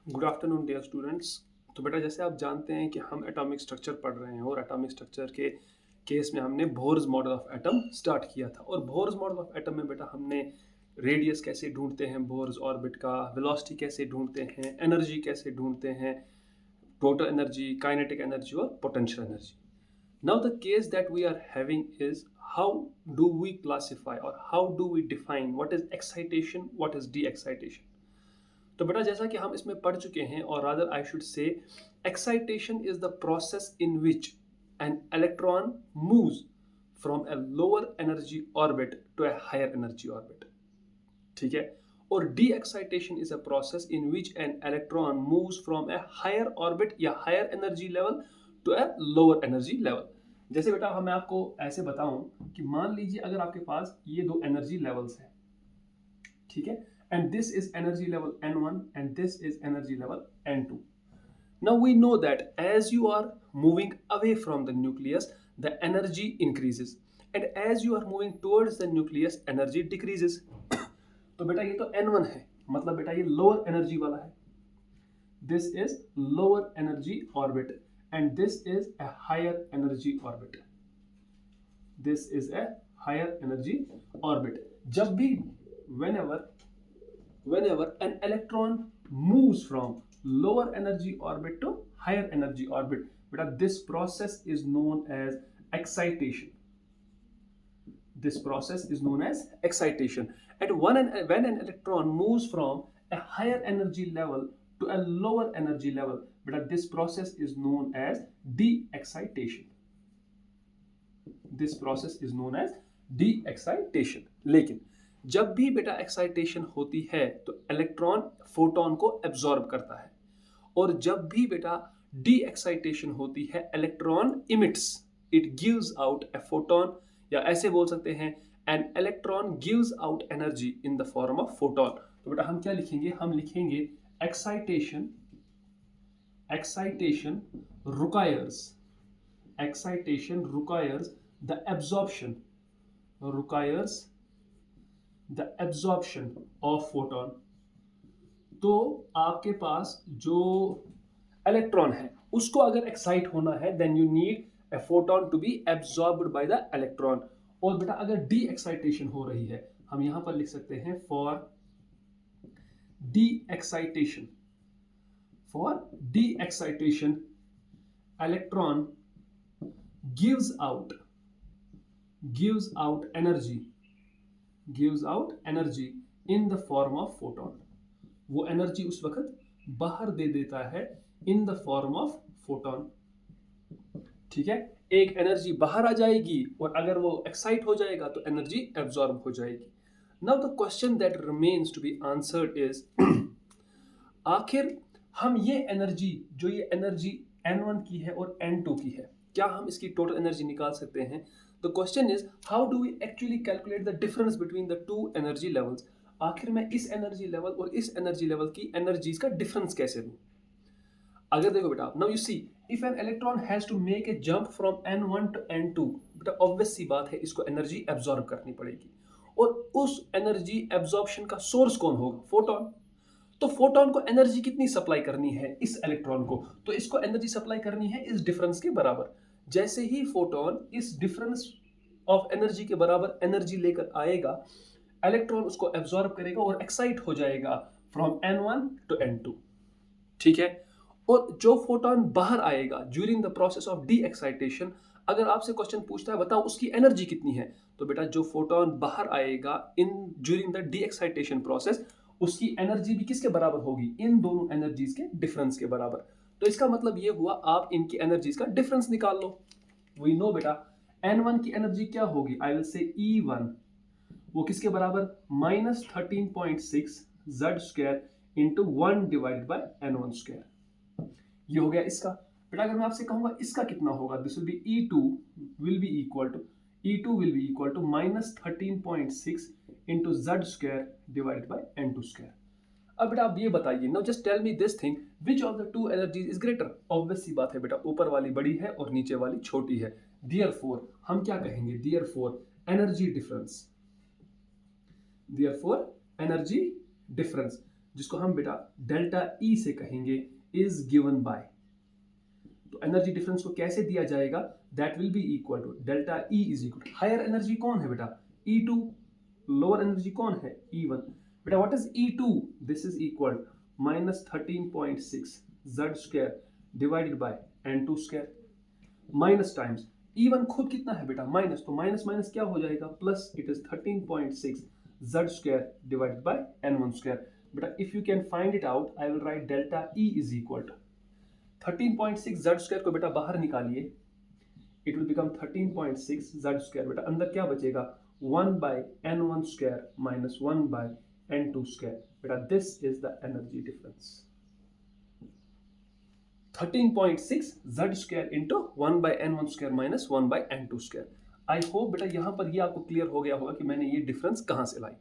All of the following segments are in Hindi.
Good afternoon dear students. तो बेटा जैसे आप जानते हैं कि हम एटॉमिक स्ट्रक्चर पढ़ रहे हैं और एटॉमिक स्ट्रक्चर के केस में हमने Bohr's model of atom start किया था। और बोर्स मॉडल ऑफ एटम में बेटा हमने रेडियस कैसे ढूंढते हैं बोर्स ऑर्बिट का, वेलोसिटी कैसे ढूंढते हैं, एनर्जी कैसे ढूंढते हैं, टोटल एनर्जी, काइनेटिक एनर्जी और potential energy. Now the case that we are having is how do we classify और how do we define what is excitation, what is de-excitation. तो बेटा जैसा कि हम इसमें पढ़ चुके हैं, और rather I should say, excitation is the process in which an electron moves from a lower energy orbit to a higher energy orbit. ठीक है। और de-excitation is a process in which an electron moves from a higher orbit या higher energy level to a lower energy level. जैसे बेटा मैं आपको ऐसे बताऊं कि मान लीजिए अगर आपके पास ये दो एनर्जी लेवल्स हैं, ठीक है, and this is energy level n1 and this is energy level n2. Now we know that as you are moving away from the nucleus, the energy increases, and as you are moving towards the nucleus, energy decreases. तो बेटा ये तो n1 है, मतलब बेटा ये lower energy वाला है. This is lower energy orbit and this is a higher energy orbit. This is a higher energy orbit. जब भी whenever an electron moves from lower energy orbit to higher energy orbit, but this process is known as excitation. This process is known as excitation. And when an electron moves from a higher energy level to a lower energy level, but this process is known as de-excitation. This process is known as de-excitation. लेकिन जब भी बेटा एक्साइटेशन होती है तो इलेक्ट्रॉन फोटोन को एब्जॉर्ब करता है, और जब भी बेटा डी एक्साइटेशन होती है electron emits, it gives out a photon, या ऐसे बोल सकते हैं an electron gives out energy in the form of photon. तो बेटा हम क्या लिखेंगे, हम लिखेंगे excitation, excitation requires the absorption, requires the absorption of photon. तो आपके पास जो इलेक्ट्रॉन है उसको अगर एक्साइट होना है then you need a photon to be absorbed by the electron. और बेटा अगर डी एक्साइटेशन हो रही है, हम यहां पर लिख सकते हैं for D excitation, for D excitation electron gives out energy, gives out energy in the form of photon. वो एनर्जी उस वक्त बाहर दे देता है in the form of photon. ठीक है, एक एनर्जी बाहर आ जाएगी और अगर वो एक्साइट हो जाएगा तो एनर्जी एब्जॉर्ब हो जाएगी। Now the question that remains to be answered is, आखिर हम ये एनर्जी, जो ये एनर्जी n1 की है और n2 की है, क्या हम इसकी टोटल एनर्जी निकाल सकते हैं? The question is how do we actually calculate the difference between the two energy levels. आखिर मैं इस एनर्जी लेवल और इस एनर्जी लेवल की एनर्जीज का डिफरेंस कैसे लूं? अगर देखो बेटा, now you see, if an electron has to make a jump from n1 to n2, बेटा ऑब्वियस सी बात है इसको एनर्जी एब्जॉर्ब करनी पड़ेगी, और उस एनर्जी एब्जॉर्प्शन का सोर्स कौन होगा? फोटोन। तो फोटोन को एनर्जी कितनी सप्लाई करनी है इस इलेक्ट्रॉन को? तो इसको एनर्जी सप्लाई करनी है इस डिफरेंस के बराबर। जैसे ही फोटोन इस डिफरेंस ऑफ एनर्जी के बराबर एनर्जी लेकर आएगा, इलेक्ट्रॉन उसको एब्जॉर्ब करेगा और एक्साइट हो जाएगा फ्रॉम n1 टू n2। ठीक है, और जो फोटोन बाहर आएगा during the process of D excitation, अगर आपसे क्वेश्चन पूछता है बताओ उसकी एनर्जी कितनी है, तो बेटा जो फोटोन बाहर आएगा in during the D excitation process, उसकी एनर्जी भी किसके बराबर होगी? इन दोनों एनर्जीज के डिफरेंस के बराबर। तो इसका मतलब ये हुआ आप इनकी एनर्जीज का डिफरेंस निकाल लो। वी नो बेटा n1 की एनर्जी क्या होगी, आई विल से E1, वो किसके बराबर? -13.6 Z² into 1 divided by n1 square. ये हो गया इसका। बेटा अगर मैं आपसे कहूंगा इसका कितना होगा, this will be E2 will be equal to -13.6 into Z² divided by n2 square. अब बेटा आप ये बताइए, now just tell me this thing, which of the two energies is greater? Obvious सी बात है बेटा, ऊपर वाली बड़ी है और नीचे वाली छोटी है। देयरफॉर हम क्या कहेंगे, therefore energy difference, therefore energy difference जिसको हम बेटा डेल्टा ई से कहेंगे, इज गिवन बाय, तो एनर्जी डिफरेंस को कैसे दिया जाएगा, that will be equal to delta E is equal to, higher energy कौन है बेटा E2, लोअर एनर्जी कौन है E1, बेटा what is E2, this is equal minus 13.6 Z square divided by N2 square, minus times E1 खुद कितना है बेटा माइनस, तो माइनस माइनस क्या हो जाएगा plus, it is 13.6 Z square divided by N1 square, बेटा if you can find it out I will write delta E is equal to 13.6 Z square को बेटा बाहर निकालिए, it will become 13.6 Z square, बेटा अंदर क्या बचेगा 1 by N1 square minus 1 by N2 square, बेटा this is the energy difference, 13.6 Z square into 1 by N1 square minus 1 by N2 square. I hope बेटा यहां पर ये आपको क्लियर हो गया होगा कि मैंने ये डिफरेंस कहां से लाई।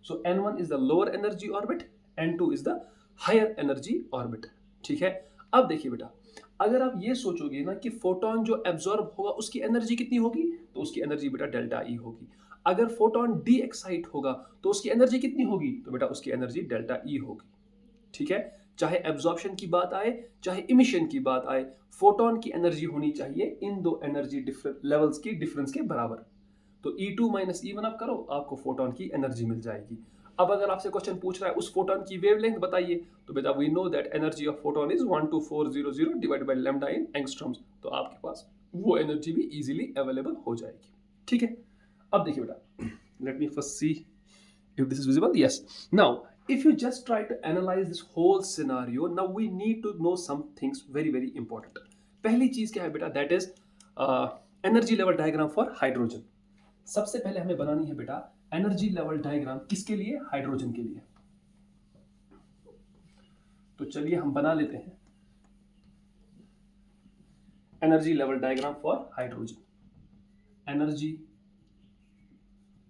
So N1 is the lower energy orbit, N2 is the higher energy orbit. ठीक है, अब देखिए बेटा, अगर आप ये सोचोगे ना कि फोटोन जो एब्जॉर्ब होगा उसकी एनर्जी कितनी होगी, तो उसकी एनर्जी बेटा डेल्टा ई होगी। अगर फोटोन डी एक्साइट होगा तो उसकी एनर्जी कितनी होगी, तो बेटा उसकी एनर्जी डेल्टा ई होगी। ठीक है, चाहे एब्जॉर्प्शन की बात आए चाहे इमिशन की बात आए, फोटोन की एनर्जी होनी चाहिए इन दो एनर्जी लेवल्स की डिफरेंस के बराबर। तो E2 माइनस E1 आप करो, आपको फोटोन की एनर्जी मिल जाएगी। अब अगर आपसे क्वेश्चन पूछ रहा है उस फोटोन की वेवलेंथ बताइए, तो बेटा we know that energy of photon is 12400 divided by lambda in angstroms, तो आपके पास वो एनर्जी भी इजीली अवेलेबल हो जाएगी। ठीक है, अब देखिए बेटा, let me first see if this is visible, yes. Now if you just try to analyze this whole scenario, now we need to know some things very very important. पहली चीज क्या है बेटा, that is energy level diagram for hydrogen. सबसे पहले हमें बनानी है बेटा एनर्जी लेवल डायग्राम, किसके लिए, हाइड्रोजन के लिए। तो चलिए हम बना लेते हैं energy level diagram for hydrogen. Energy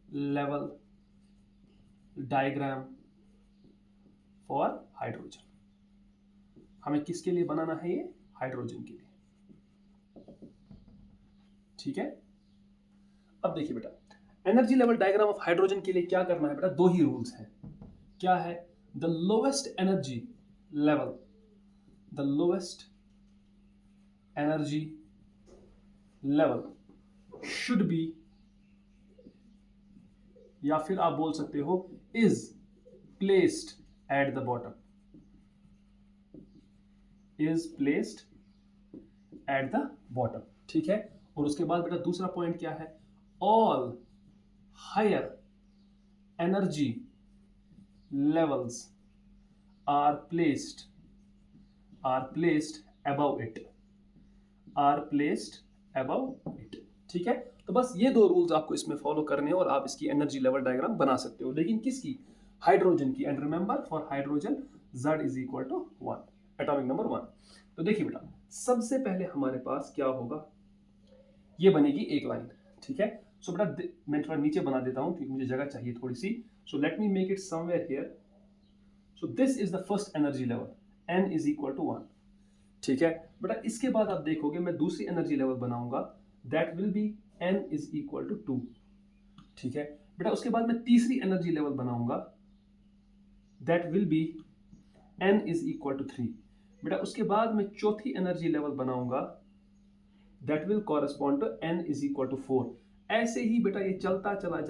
level diagram for hydrogen, हमें किसके लिए बनाना है, ये हाइड्रोजन के लिए। ठीक है, अब देखिए बेटा, energy level diagram of hydrogen के लिए क्या करना है बेटा, दो ही रूल्स हैं। क्या है, the lowest energy level, the lowest energy level should be, या फिर आप बोल सकते हो is placed at the bottom, is placed at the bottom. ठीक है, और उसके बाद बेटा दूसरा पॉइंट क्या है, all higher energy levels are placed above it, are placed above it. ठीक है, तो बस ये दो रूल्स आपको इसमें फॉलो करने हैं और आप इसकी एनर्जी लेवल डायग्राम बना सकते हो, लेकिन किसकी, हाइड्रोजन की। And remember for hydrogen Z is equal to 1, atomic number 1। तो देखिए बेटा, सबसे पहले हमारे पास क्या होगा, ये बनेगी एक लाइन। ठीक है, सो बेटा मैं थोड़ा नीचे बना देता हूं क्योंकि मुझे जगह चाहिए थोड़ी सी। So let me make it somewhere here. So this is the first energy level, N is equal to 1। ठीक है बेटा, इसके बाद आप देखोगे मैं दूसरी एनर्जी लेवल बनाऊंगा, that will be N is equal to 2। ठीक है बेटा, उसके बाद मैं तीसरी एनर्जी लेवल बनाऊंगा, that will be N is equal to 3। बेटा उसके बाद मैं चौथी एनर्जी लेवल बनाऊंगा, that will correspond to N is equal to 4। ऐसे ही बेटा ये चलता चला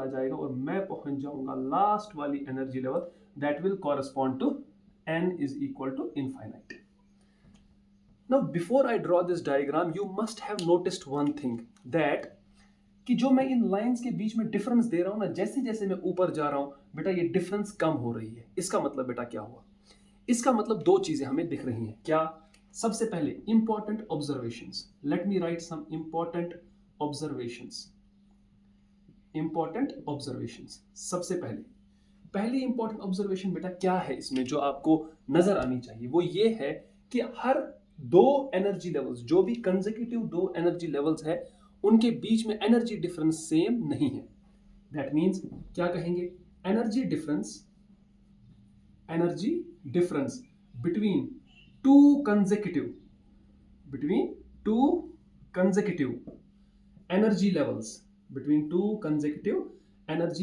जाएगा और मैं पहुंच जाऊंगा लास्ट वाली energy level, that will correspond to N is equal to infinite. Now before I draw this diagram, you must have noticed one thing, that कि जो मैं इन लाइंस के बीच में डिफरेंस दे रहा हूं ना, जैसे जैसे मैं ऊपर जा रहा हूं बेटा ये डिफरेंस कम हो रही है। इसका मतलब बेटा क्या हुआ, इसका मतलब दो चीजें हमें दिख रही हैं। क्या, सबसे पहले important observations, let me write some important observations. Important observations, सबसे पहली इंपॉर्टेंट ऑब्जर्वेशन बेटा क्या है इसमें जो आपको नजर आनी चाहिए, वो ये है कि हर दो एनर्जी लेवल्स, जो भी कंसेक्यूटिव दो एनर्जी लेवल्स है, उनके बीच में एनर्जी डिफरेंस सेम नहीं है। दैट मींस क्या कहेंगे, energy difference between two consecutive energy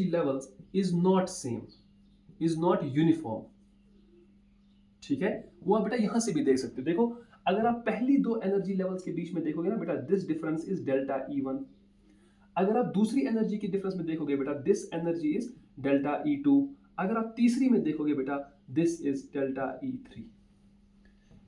levels, is not same. Is not uniform. ठीक है, वो आप बेटा यहां से भी देख सकते हो। देखो अगर आप पहली दो एनर्जी लेवल्स के बीच में देखोगे ना बेटा, this difference is delta E1। अगर आप दूसरी एनर्जी के डिफरेंस में देखोगे बेटा, this energy is delta E2। अगर आप तीसरी में देखोगे बेटा, दिस इज डेल्टा E3।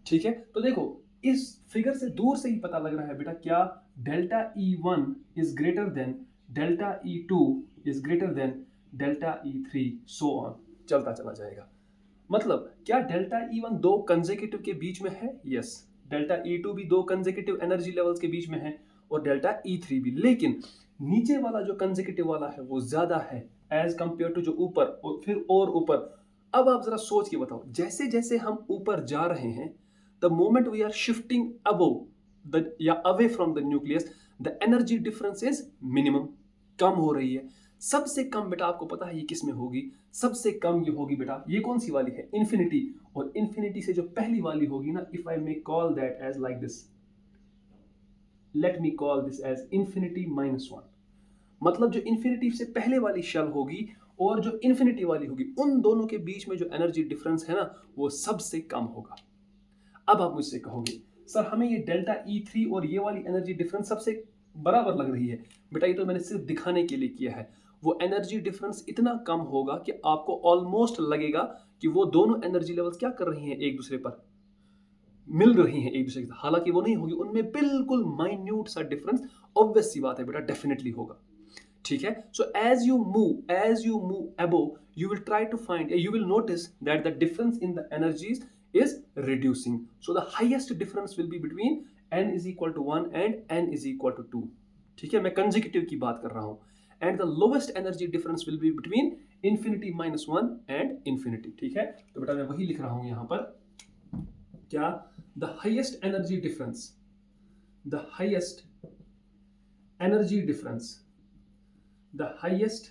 ठीक है, तो देखो इस फिगर से दूर से ही पता लग रहा है बेटा, क्या delta E1 is greater than delta E2 is greater than delta E3, so on, चलता चला जाएगा। मतलब क्या डेल्टा E1 दो कंसेक्यूटिव के बीच में है? यस। डेल्टा E2 भी दो कंसेक्यूटिव एनर्जी लेवल्स के बीच में है और डेल्टा E3 भी, लेकिन नीचे वाला जो कंसेक्यूटिव वाला है वो ज्यादा है एज कंपेयर टू जो ऊपर, और फिर और ऊपर। अब आप जरा सोच के बताओ, जैसे जैसे हम ऊपर जा रहे हैं, the moment we are shifting above the या away from the nucleus, the energy difference is minimum, कम हो रही है। सबसे कम बेटा आपको पता है ये किस में होगी? सबसे कम ये होगी बेटा, ये कौन सी वाली है? इन्फिनिटी। और इन्फिनिटी से जो पहली वाली होगी ना, if I may call that as like this, let me call this as infinity -1। मतलब जो इन्फिनिटी से पहले वाली शेल होगी और जो इन्फिनिटी वाली होगी, उन दोनों के बीच में जो एनर्जी डिफरेंस है ना, वो सबसे कम होगा। अब आप मुझसे कहोगे सर हमें ये डेल्टा E3 और ये वाली एनर्जी डिफरेंस सबसे बराबर लग रही है। बेटा ये तो मैंने सिर्फ दिखाने के लिए किया है। वो एनर्जी डिफरेंस इतना कम होगा कि आपको ऑलमोस्ट लगेगा कि वो दोनों एनर्जी लेवल्स क्या कर रही हैं, एक दूसरे पर मिल रही हैं एक दूसरे के साथ। हालांकि वो नहीं होगी, उनमें बिल्कुल माइन्यूट सा डिफरेंस, ऑब्वियस सी बात है बेटा, डेफिनेटली होगा। ठीक है, so as you move above, you will try to find, you will notice that the difference in the energies is reducing. So the highest difference will be between n is equal to 1 and n is equal to 2. ठीक है, मैं कंसेक्यूटिव की बात कर रहा हूं। and the lowest energy difference will be between infinity -1 and infinity. ठीक है, तो बेटा मैं वही लिख रहा हूं यहां पर, क्या the highest energy difference, the highest energy difference, the highest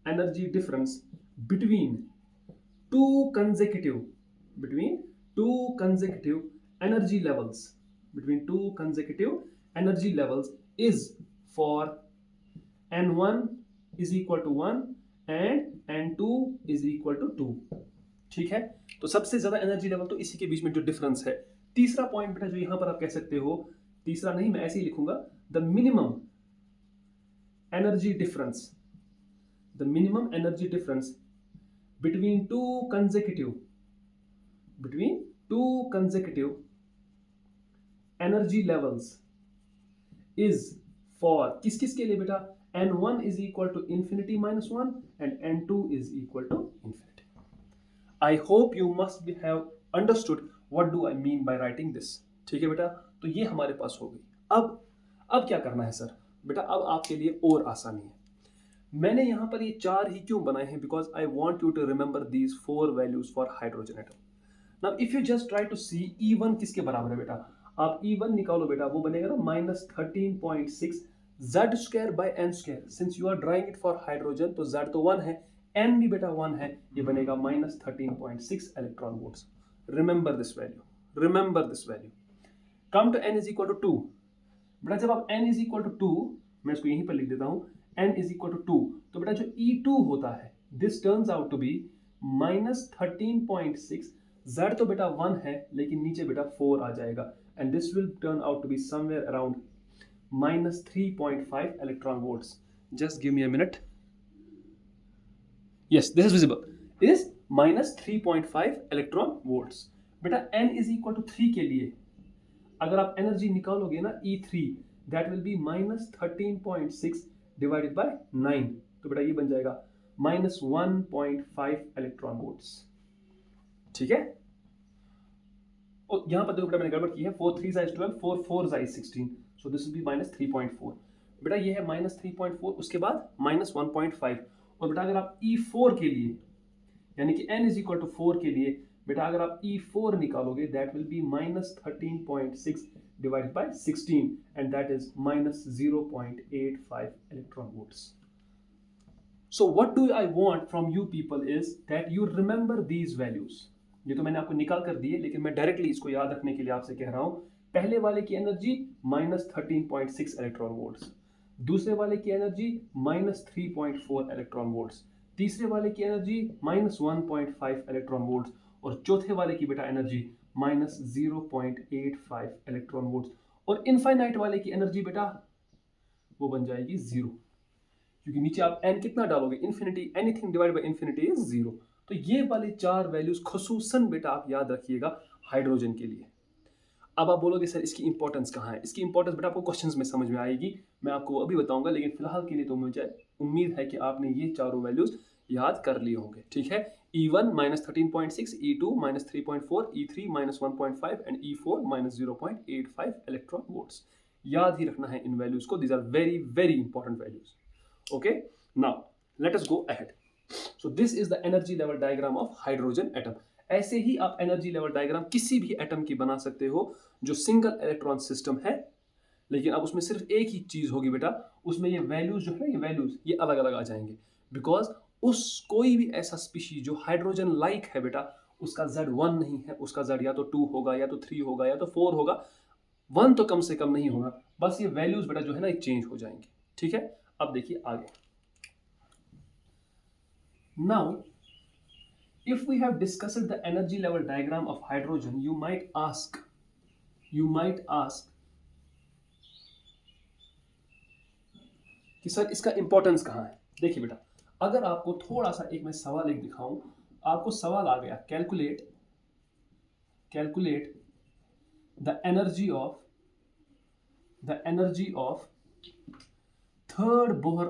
energy difference between two consecutive energy levels, between two consecutive energy levels is for n1 is equal to 1 and n2 is equal to 2। ठीक है, तो सबसे ज्यादा एनर्जी लेवल तो इसी के बीच में जो डिफरेंस है। तीसरा पॉइंट बेटा जो यहां पर आप कह सकते हो, तीसरा नहीं मैं ऐसे ही लिखूंगा, the minimum energy difference, the minimum energy difference between two consecutive energy levels is for किस किस के लिए बेटा, n1 is equal to infinity -1 and n2 is equal to infinity। I hope you must have understood what do I mean by writing this। ठीक है बेटा, तो ये हमारे पास हो गई। अब क्या करना है सर? बेटा अब आपके लिए और आसानी है। मैंने यहां पर ये चार ही क्यों बनाए हैं? Because I want you to remember these 4 values for hydrogen atom. Now if you just try to see E1 किसके बराबर है बेटा, आप E1 निकालो बेटा, वो बनेगा ना -13.6 Z² by n²। Since you are drawing it for hydrogen तो Z तो 1 है, n भी बेटा 1 है, ये बनेगा -13.6 electron volts. Remember this value. Come to n is equal to 2। बेटा जब आप n इज इक्वल टू 2, मैं इसको यहीं पर लिख देता हूं, n is equal to 2, तो बेटा जो E2 होता है, this turns out to be -13.6। Z तो बेटा 1 है, लेकिन नीचे बेटा 4 आ जाएगा, and this will turn out to be somewhere around -3.5 electron volts। Just give me a minute। Yes, this is visible। Is -3.5 electron volts। बेटा n is equal to 3 के लिए अगर आप एनर्जी निकालोगे ना E3, that will be -13.6 divided by 9, तो बेटा ये बन जाएगा -1.5 इलेक्ट्रॉन वोल्ट्स। ठीक है, और यहां पर देखो बेटा मैंने गड़बड़ की है, 4 3 is 12, 4 4 is 16, so this will B -3.4। बेटा ये है -3.4, उसके बाद -1.5। और बेटा अगर आप E4 के लिए, यानी कि n इज इक्वल टू 4 के लिए, बेटा अगर आप E4 निकालोगे, that will B -13.6 divided by 16 and that is -0.85 electron volts। So what do I want from you people is that you remember these values। ये तो मैंने आपको निकाल कर दिए, लेकिन मैं डायरेक्टली इसको याद रखने के लिए आपसे कह रहा हूं। पहले वाले की एनर्जी -13.6 इलेक्ट्रॉन वोल्ट्स, दूसरे वाले की एनर्जी -3.4 इलेक्ट्रॉन वोल्ट्स, तीसरे वाले की एनर्जी -1.5 इलेक्ट्रॉन वोल्ट, और चौथे वाले की बेटा एनर्जी -0.85 इलेक्ट्रॉन वोल्ट, और इनफाइनाइट वाले की एनर्जी बेटा वो बन जाएगी 0, क्योंकि नीचे आप n कितना डालोगे, infinity, anything divide by infinity is 0। तो ये वाले 4 वैल्यूज खुसूसन बेटा आप याद रखिएगा हाइड्रोजन के लिए। अब आप बोलोगे सर इसकी इंपॉर्टेंस कहाँ है? इसकी इंपॉर्टेंस बेटा आपको क्वेश्चंस में समझ में आएगी, मैं आपको अभी बताऊंगा, लेकिन फिलहाल के लिए तो मुझे उम्मीद है कि आपने ये चारों वैल्यूज याद कर लिए होंगे। ठीक है, E1 -13.6, E2 -3.4, E3 -1.5 and E4 -0.85 electron volts. याद ही रखना है इन वैल्यूज को, these are very very important values. Okay, now let us go ahead. So this is the energy level diagram of hydrogen atom. ऐसे ही आप एनर्जी लेवल डायग्राम किसी भी एटम की बना सकते हो जो सिंगल इलेक्ट्रॉन सिस्टम है, लेकिन अब उसमें सिर्फ एक ही चीज होगी बेटा, उसमें ये वैल्यूज जो है ना, ये वैल्यूज ये अलग अलग आ जाएंगे, बिकॉज उस कोई भी ऐसा स्पीशीज जो हाइड्रोजन लाइक है बेटा, उसका Z1 नहीं है, उसका Z या तो 2 होगा या तो 3 होगा या तो 4 होगा, 1 तो कम से कम नहीं होगा, बस ये वैल्यूज बेटा जो है ना चेंज हो जाएंगे। ठीक है, अब देखिए आगे। Now, if we have discussed the energy level diagram of hydrogen, you might ask कि सर इसका इंपॉर्टेंस कहाँ है? देखिए बेटा, अगर आपको थोड़ा सा एक मैं सवाल एक दिखाऊं, आपको सवाल आ गया, calculate the energy of third Bohr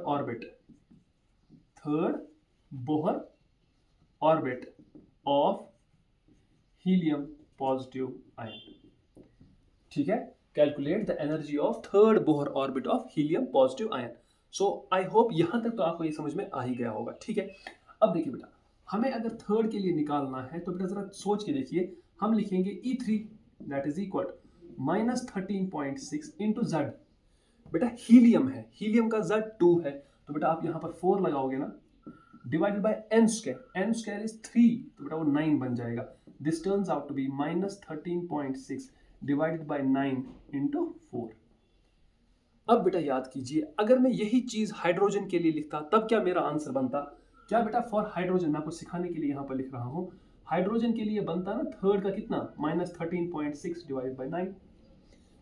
orbit of helium positive ion. ठीक है, calculate the energy of third Bohr orbit of helium positive ion. So I hope यहां तक तो आपको ये समझ में आ ही गया होगा। ठीक है, अब देखिए बेटा, हमें अगर थर्ड के लिए निकालना है तो बेटा जरा सोच के देखिए, हम लिखेंगे E3 that is equal -13.6 into Z। बेटा हीलियम है, हीलियम का Z 2 है, तो बेटा आप यहां पर 4 लगाओगे ना, divided by n square is 3, तो बेटा वो 9 बन जाएगा। This turns out to be -13.6 divided by 9 into 4। अब बेटा याद कीजिए, अगर मैं यही चीज हाइड्रोजन के लिए लिखता तब क्या मेरा आंसर बनता? क्या बेटा फॉर हाइड्रोजन, मैं आपको सिखाने के लिए यहां पर लिख रहा हूं, हाइड्रोजन के लिए बनता ना थर्ड का कितना, -13.6 डिवाइडेड बाय 9,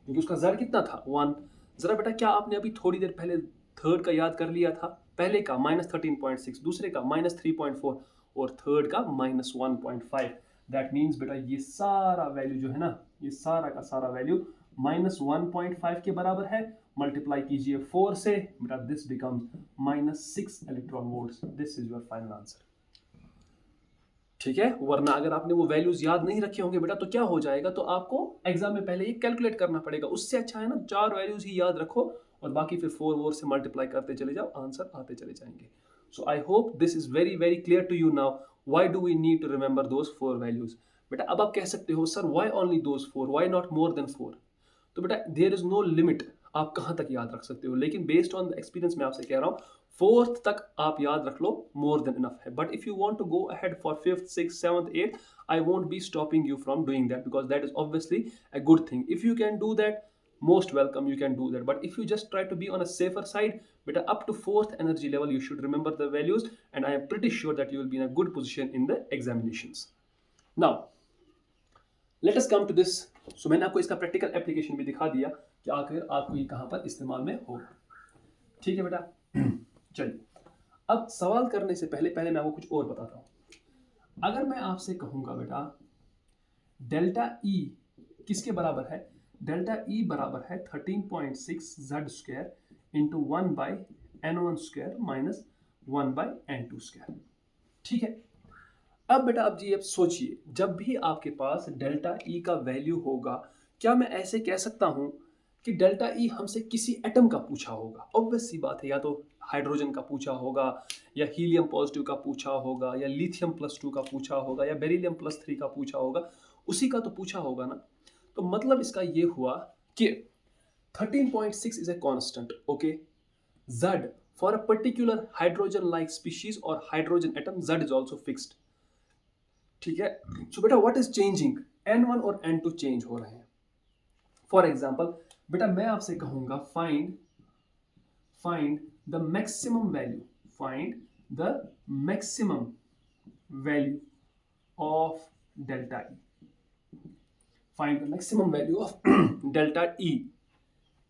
क्योंकि उसका Z कितना था, 1। जरा बेटा क्या आपने अभी थोड़ी देर पहले थर्ड का याद कर लिया था? पहले का -13.6, दूसरे का -3.4 और थर्ड का -1.5। दैट मीन्स बेटा ये सारा वैल्यू जो है ना, ये सारा का सारा वैल्यू -1.5 के बराबर है, मल्टीप्लाई कीजिए 4 से, बेटा this becomes -6 electron volts. This is your final answer. ठीक है, वरना अगर आपने वो वैल्यूज याद नहीं रखे होंगे बेटा तो क्या हो जाएगा, तो आपको एग्जाम में पहले ये कैलकुलेट करना पड़ेगा। उससे अच्छा है ना 4 वैल्यूज ही याद रखो और बाकी फिर 4 वोर से मल्टीप्लाई करते चले जाओ, आंसर आते चले जाएंगे। So I hope this is very very clear to you now. Why do we need to remember those 4 values? बेटा अब आप कह सकते हो sir why only those 4, why not more than 4? तो बेटा देयर इज नो लिमिट, आप कहां तक याद रख सकते हो, लेकिन बेस्ड ऑन द एक्सपीरियंस मैं आपसे कह रहा हूं 4th तक आप याद रख लो, मोर देन इनफ है। But if you want to go ahead for 5th 6th 7th 8th, I won't be stopping you from doing that, because that is obviously a good thing. If you can do that, most welcome, you can do that. But if you just try to be on a safer side, beta up to 4th energy level you should remember the values, and I am pretty sure that you will be in a good position in the examinations. Now let us come to this. So मैंने आपको इसका प्रैक्टिकल एप्लीकेशन भी दिखा दिया कि आखिर आपको ये कहां पर इस्तेमाल में होगा। ठीक है बेटा, चलिए अब सवाल करने से पहले मैं आपको कुछ और बताता हूं। अगर मैं आपसे कहूंगा बेटा डेल्टा ई किसके बराबर है, डेल्टा ई बराबर है 13.6 Z square into 1/n1 square minus 1/n2 square. ठीक है, अब बेटा अब जी अब सोचिए, जब भी आपके पास डेल्टा ई का वैल्यू होगा, क्या मैं ऐसे कह सकता हूं कि डेल्टा ई हमसे किसी एटम का पूछा होगा? ऑब्वियस सी बात है, या तो हाइड्रोजन का पूछा होगा, या हीलियम पॉजिटिव का पूछा होगा, या लिथियम +2 का पूछा होगा, या बेरिलियम +3 का पूछा होगा, उसी का तो पूछा होगा ना। तो मतलब इसका ये हुआ कि 13.6 is a constant, okay? Z for a particular hydrogen-like species or hydrogen atom, Z is also fixed. ठीक है, so बेटा what is changing? N1 और N2 चेंज हो रहे हैं। फॉर एग्जाम्पल बेटा मैं आपसे कहूंगा find the maximum value, find the maximum value of delta E. Find the maximum value of delta E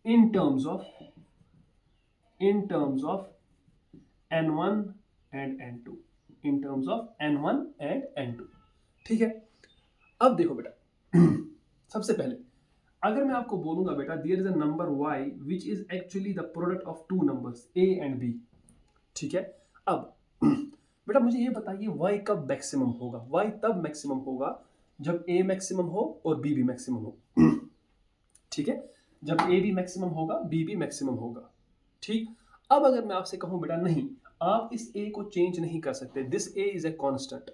in terms of n1 and n2, in terms of n1 and n2. ठीक है, अब देखो बेटा सबसे पहले अगर मैं आपको बोलूंगा बेटा there is a number y which is actually the product of two numbers a and b, ठीक है। अब बेटा मुझे ये बताइए y कब मैक्सिमम होगा? y तब मैक्सिमम होगा जब a मैक्सिमम हो और b भी मैक्सिमम हो, ठीक है। जब a भी मैक्सिमम होगा b भी मैक्सिमम होगा, ठीक। अब अगर मैं आपसे कहूं बेटा नहीं, आप इस a को चेंज नहीं कर सकते, this a is a constant,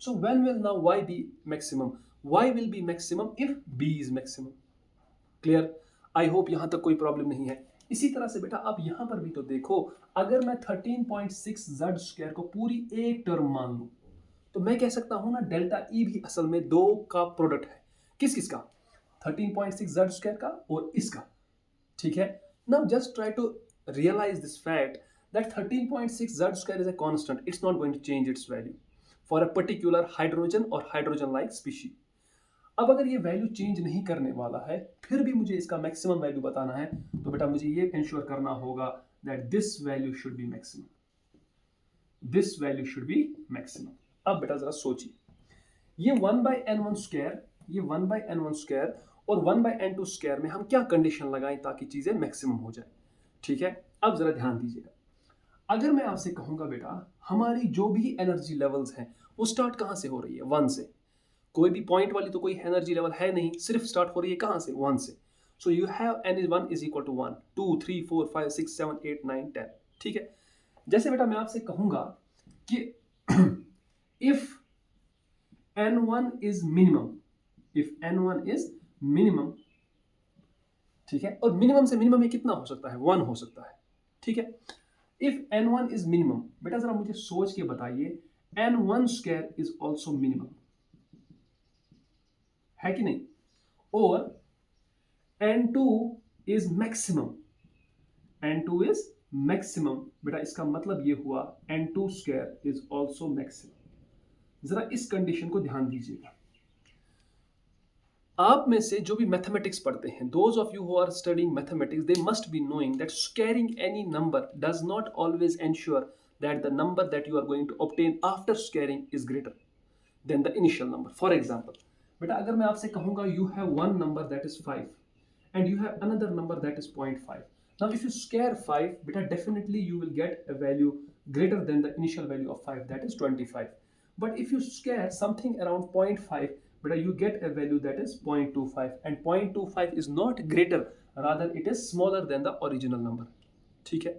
so when will now y be maximum? y will be maximum if b is maximum. Clear? I hope यहां तक कोई प्रॉब्लम नहीं है। इसी तरह से बेटा आप यहां पर भी तो देखो, अगर मैं 13.6 z स्क्वायर को पूरी एक टर्म मान लूं तो मैं कह सकता हूं ना डेल्टा ई भी असल में दो का प्रोडक्ट है। किस किस का? 13.6 z स्क्वायर का और इसका, ठीक है। Now just try to realize this fact that 13.6 z square is a constant. It's not going to change its value for a particular hydrogen or hydrogen like species. अब अगर ये वैल्यू चेंज नहीं करने वाला है, फिर भी मुझे इसका मैक्सिमम वैल्यू बताना है, तो बेटा मुझे ये इंश्योर करना होगा that this value should be maximum, this value should be maximum. अब बेटा जरा सोचिए, ये 1/n1 स्क्वायर, ये 1/n1 स्क्वायर और 1/n2 स्क्वायर में हम क्या कंडीशन लगाएं ताकि चीजें मैक्सिमम हो जाए, ठीक है। अब जरा ध्यान दीजिएगा, अगर मैं आपसे कहूंगा बेटा हमारी जो भी एनर्जी लेवल्स हैं वो स्टार्ट कहां से हो रही है? 1 से। कोई भी पॉइंट वाली तो कोई एनर्जी लेवल है नहीं, सिर्फ स्टार्ट हो रही है कहां से? 1 से। So you have n1 is equal to 1 2 3 4 5 6 7 8 9 10, ठीक है। जैसे बेटा मैं आपसे कहूंगा कि if n1 is minimum, if n1 is minimum, ठीक है, और मिनिमम से मिनिमम में कितना हो सकता है? 1 हो सकता है, ठीक है। इफ n1 इज मिनिमम, बेटा जरा मुझे सोच के बताइए n1 square is also minimum, है कि नहीं? और n2 is maximum, n2 is maximum, बेटा इसका मतलब ये हुआ n2 square is also maximum. जरा इस कंडीशन को ध्यान दीजिएगा। आप में से जो भी मैथमेटिक्स पढ़ते हैं, those of you who are studying mathematics, they must be knowing that squaring any number does not always ensure that the number that you are going to obtain after squaring is greater than the initial number. For example बेटा अगर मैं आपसे कहूंगा you have one number that is 5 and you have another number that is 0.5, now if you square 5 बेटा definitely you will get a value greater than the initial value of 5, that is 25. But if you square something around 0.5, beta you get a value that is 0.25, and 0.25 is not greater, rather it is smaller than the original number, ठीक है।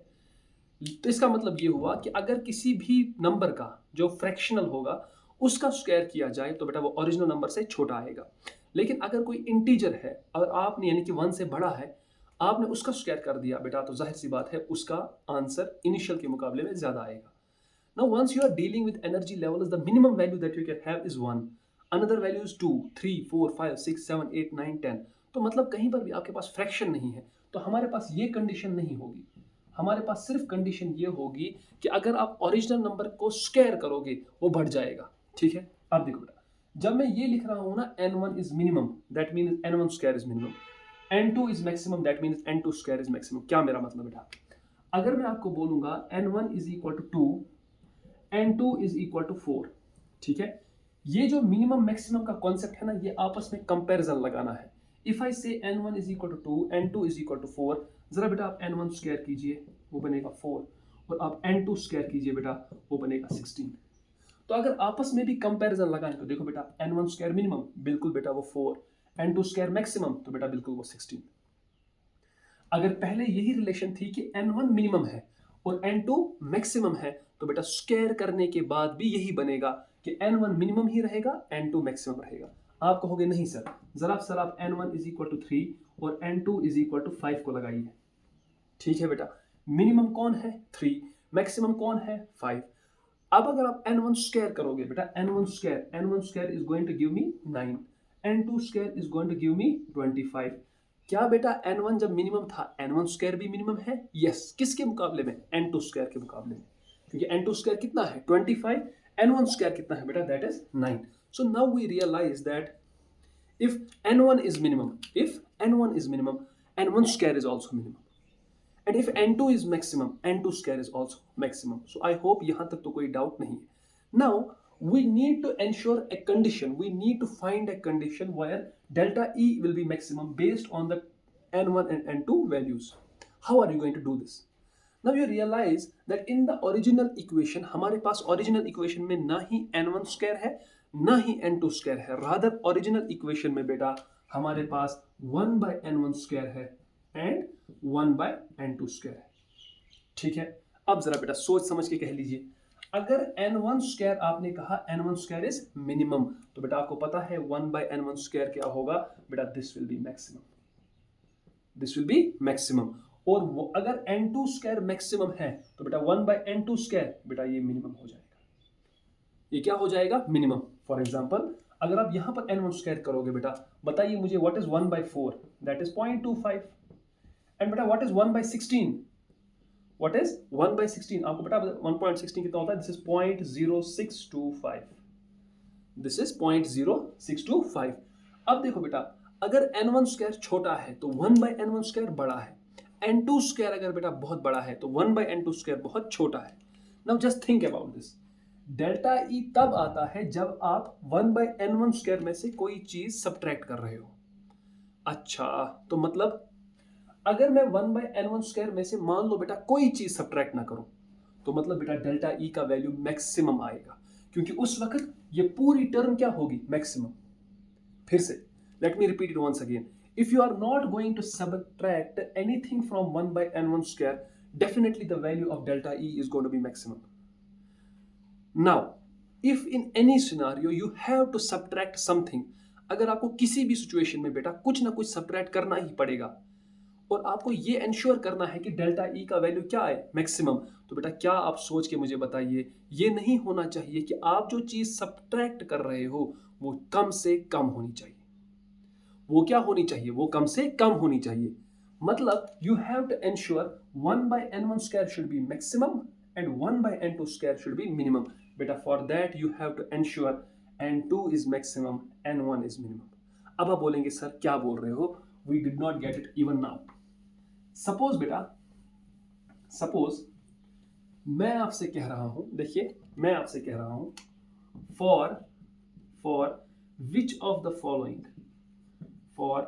तो इसका मतलब ये हुआ कि अगर किसी भी नंबर का जो फ्रैक्शनल होगा उसका स्क्वायर किया जाए तो बेटा वो ओरिजिनल नंबर से छोटा आएगा। लेकिन अगर कोई इंटीजर है और आपने यानी कि 1 से बड़ा है, आपने उसका स्क्वायर कर दिया बेटा, तो जाहिर सी बात है उसका आंसर इनिशियल के मुकाबले में ज्यादा आएगा। Now once you are dealing with energy levels, the minimum value that you can have is 1, another value is 2 3 4 5 6 7 8 9 10। तो मतलब कहीं पर भी आपके पास फ्रैक्शन नहीं है, तो हमारे पास ये कंडीशन नहीं होगी। हमारे पास सिर्फ कंडीशन ये होगी कि अगर आप ओरिजिनल नंबर को स्क्वायर करोगे वो बढ़ जाएगा, ठीक है। अब देखो बेटा, जब मैं ये लिख रहा हूं ना n1 is minimum, that means n1 square is minimum, n2 is maximum, that means n2 square is maximum। क्या मेरा मतलब बेटा, अगर मैं आपको बोलूंगा n1 is equal to 2, n2 is equal to 4, ठीक है। ये जो मिनिमम मैक्सिमम का कॉन्सेप्ट है ना, ये आपस में कंपैरिजन लगाना है। इफ आई से n1 is equal to 2, n2 is equal to 4, जरा बेटा आप n1 स्क्वायर कीजिए वो बनेगा 4, और आप n2 स्क्वायर कीजिए बेटा वो बनेगा 16। तो अगर आपस में भी कंपैरिजन लगाएं तो देखो बेटा n1 स्क्वायर मिनिमम, बिल्कुल बेटा वो 4, n2 स्क्वायर मैक्सिमम, तो बेटा बिल्कुल वो 16। अगर पहले यही रिलेशन थी कि n1 मिनिमम है और n2 मैक्सिमम है, तो बेटा स्क्वायर करने के बाद भी यही बनेगा कि n1 मिनिमम ही रहेगा, n2 मैक्सिमम रहेगा। आप कहोगे नहीं सर आप n1 इज इक्वल टू 3 और n2 इज इक्वल टू 5 को लगाइए, ठीक है बेटा। मिनिमम कौन है? 3, मैक्सिमम कौन है? 5। अब अगर आप n1 स्क्वायर करोगे बेटा, n1 square is going to give me 9, n2 square is going to give me 25। क्या बेटा n1 जब मिनिमम था n1 स्क्वायर भी मिनिमम है? यस। किसके मुकाबले में? n2 स्क्वायर के मुकाबले में। क्योंकि n2 स्क्वायर कितना है 25, n1 स्क्वायर कितना है बेटा that is 9. So now we realize that if n1 is minimum, n1 square is also minimum, and if n2 is maximum, n2 square is also maximum. So I hope यहाँ तक तो कोई doubt नहीं है. Now we need to ensure a condition, we need to find a condition where delta E will be maximum based on the n1 and n2 values. How are you going to do this? Now you realize that in the original equation, हमारे पास original equation में ना ही n1 square है ना ही n2 स्क्वायर है, रादर ओरिजिनल इक्वेशन में बेटा हमारे पास 1 by n1 स्क्वायर है एंड 1 by n2 स्क्वायर है. ठीक है, अब जरा बेटा सोच समझ के कह लीजिए, अगर n1 स्क्वायर आपने कहा n1 स्क्वायर इज मिनिमम, तो बेटा आपको पता है 1 by n1 स्क्वायर क्या होगा बेटा, this will be maximum, this will be maximum. और अगर n2 स्क्वायर मैक्सिमम है तो बेटा 1 by n2 स्क्वायर बेटा ये मिनिमम हो जाएगा, ये क्या हो जाएगा मिनिमम. फॉर एग्जाम्पल अगर आप यहां पर n1 स्क्वायर करोगे बेटा, बताइए मुझे what is 1 by 4, that is 0.25. And बेटा what is 1 by 16, what is 1 by 16, आपको बेटा 1.16 कितना होता है, दिस इज 0.0625, दिस इज 0.0625. अब देखो बेटा अगर n1 स्क्वायर छोटा है तो 1 by n1 स्क्वायर बड़ा है, n2 स्क्वायर अगर बेटा बहुत बड़ा है तो 1 by n2 स्क्वायर बहुत छोटा है. Now just think about this, delta E तब आता है जब आप 1 by n1 स्क्वायर में से कोई चीज सब्ट्रैक्ट कर रहे हो. अच्छा, तो मतलब अगर मैं 1 by n1 स्क्वायर में से मान लो बेटा कोई चीज सब्ट्रैक्ट ना करूं, तो मतलब बेटा डेल्टा ई का वैल्यू मैक्सिमम आएगा, क्योंकि उस वक्त ये पूरी टर्म क्या होगी मैक्सिमम. फिर से let me repeat it once again, if you are not going to subtract anything from 1 by n1 square, definitely the value of delta E is going to be maximum. Now, if in any scenario you have to subtract something, अगर आपको किसी भी सिचुएशन में बेटा कुछ ना कुछ सब्ट्रैक्ट करना ही पड़ेगा और आपको ये इंश्योर करना है कि डेल्टा ई का वैल्यू क्या है मैक्सिमम, तो बेटा क्या आप सोच के मुझे बताइए, ये नहीं होना चाहिए कि आप जो चीज सब्ट्रैक्ट कर रहे हो वो कम से कम होनी चाहिए. वो क्या होनी चाहिए, वो कम से कम होनी चाहिए. मतलब you have to ensure 1 by n1 square should be maximum and 1 by n2 square should be minimum. Beta, for that you have to ensure n2 is maximum, n1 is minimum. अब आप बोलेंगे सर क्या बोल रहे हो, we did not get it even now. Suppose बेटा, suppose मैं आपसे कह रहा हूं, देखिए मैं आपसे कह रहा हूं for which of the following, for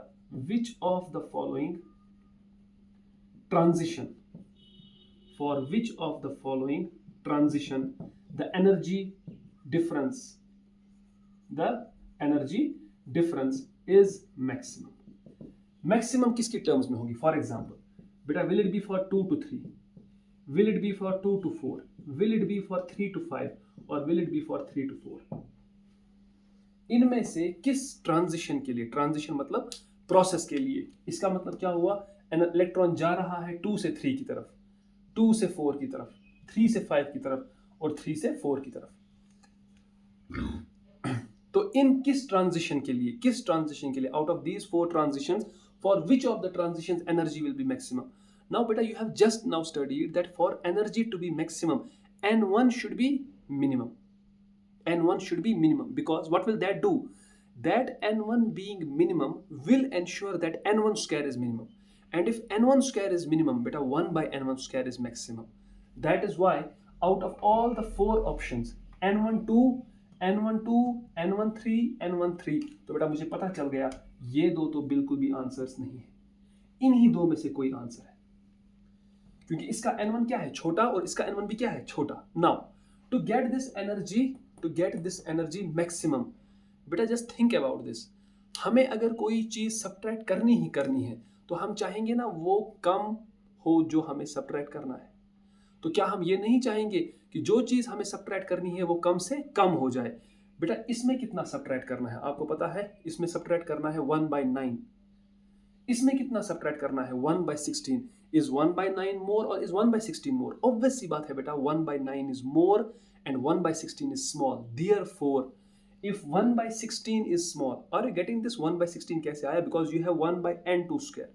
which of the following transition, for which of the following transition the energy difference is maximum. maximum किसकी टर्म्स में होगी, फॉर एग्जाम्पल बेटा will it be for 2 to 3, will it be for 2 to 4, will it be for 3 to 5 और will it be for 3 to 4. इनमें से किस ट्रांजिशन के लिए, ट्रांजिशन मतलब प्रोसेस के लिए, इसका मतलब क्या हुआ, इलेक्ट्रॉन जा रहा है 2 से 3 की तरफ, 2 से 4 की तरफ, 3 से 5 की तरफ और 3 से 4 की तरफ. तो इन किस ट्रांजिशन के लिए, out of these 4 transitions, for which of the transitions energy will be maximum. Now बेटा you have just now studied that for energy to be maximum n1 should be minimum, n1 should be minimum, because what will that do, that n1 being minimum will ensure that n1 square is minimum. And if n1 square is minimum, beta 1 by n1 square is maximum. That is why out of all the 4 options, n12, n12, n13, n13, तो बेटा मुझे पता चल गया ये दो तो बिल्कुल भी आंसर्स नहीं है, इन्हीं दो में से कोई आंसर है, क्योंकि इसका n1 क्या है छोटा और इसका n1 भी क्या है छोटा. Now to get this energy maximum, बेटा जस्ट थिंक अबाउट दिस, हमें अगर कोई चीज सब्ट्रैक्ट करनी ही करनी है तो हम चाहेंगे ना वो कम हो जो हमें सब्ट्रैक्ट करना है. तो क्या हम ये नहीं चाहेंगे कि जो चीज हमें सब्ट्रैक्ट करनी है वो कम से कम हो जाए. बेटा इसमें कितना सब्ट्रैक्ट करना है आपको पता है, इसमें सब्ट्रैक्ट करना है 1 by 9, इसमें कितना सब्ट्रैक्ट करना है 1 by 16. इज 1 by 9 मोर और इज 1 by 16 मोर, ऑब्वियस सी बात है बेटा 1 by 9 is more and 1 by 16 is small. Therefore if 1 by 16 is small, are you getting this 1 by 16 कैसे आया, because you have 1 by n2 square.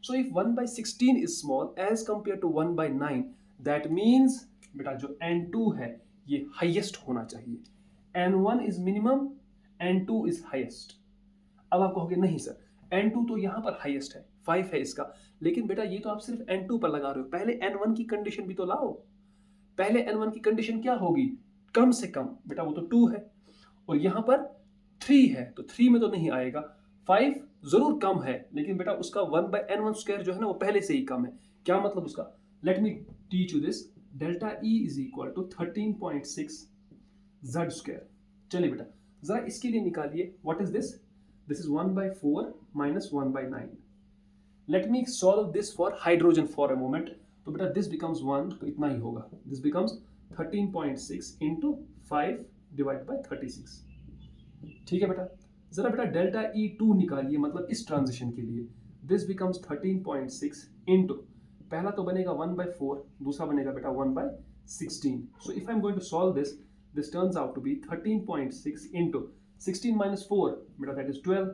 So if 1 by 16 is small as compared to 1 by 9, that means बेटा जो N2 है ये हाईएस्ट होना चाहिए. N1 is minimum, N2 is highest. अब आप कहोगे नहीं सर, N2 तो यहाँ पर हाईएस्ट है, 5 है इसका, लेकिन बेटा ये तो आप सिर्फ N2 पर लगा रहे हो. पहले N1 की कंडीशन भी तो लाओ. पहले N1 की कंडीशन क्या होगी? कम से कम. बेटा वो तो 2 है और यहाँ पर 3 है, तो 3 में तो नहीं आएगा. 5 जरूर कम है, लेकिन बेटा उसका 1/n1² जो है ना वो पहले से ही कम है. क्या मतलब उसका? Let me teach you this. Delta E is equal to 13.6 z². चलिए बेटा जरा इसके लिए निकालिए. What is this? This is 1/4 minus 1/9. Let me solve this for hydrogen for a moment. तो बेटा दिस बिकम्स 1, तो इतना ही होगा. This becomes 13.6 into 5 divide by 36. ठीक है बेटा. जरा बेटा डेल्टा E2 निकालिए, मतलब इस ट्रांजिशन के लिए. दिस बिकम्स 13.6 इंटू, पहला तो बनेगा 1/4, दूसरा बनेगा बेटा 1/16. So if I am going to solve this, this turns out to be 13.6 into 16 minus 4, बेटा that is 12.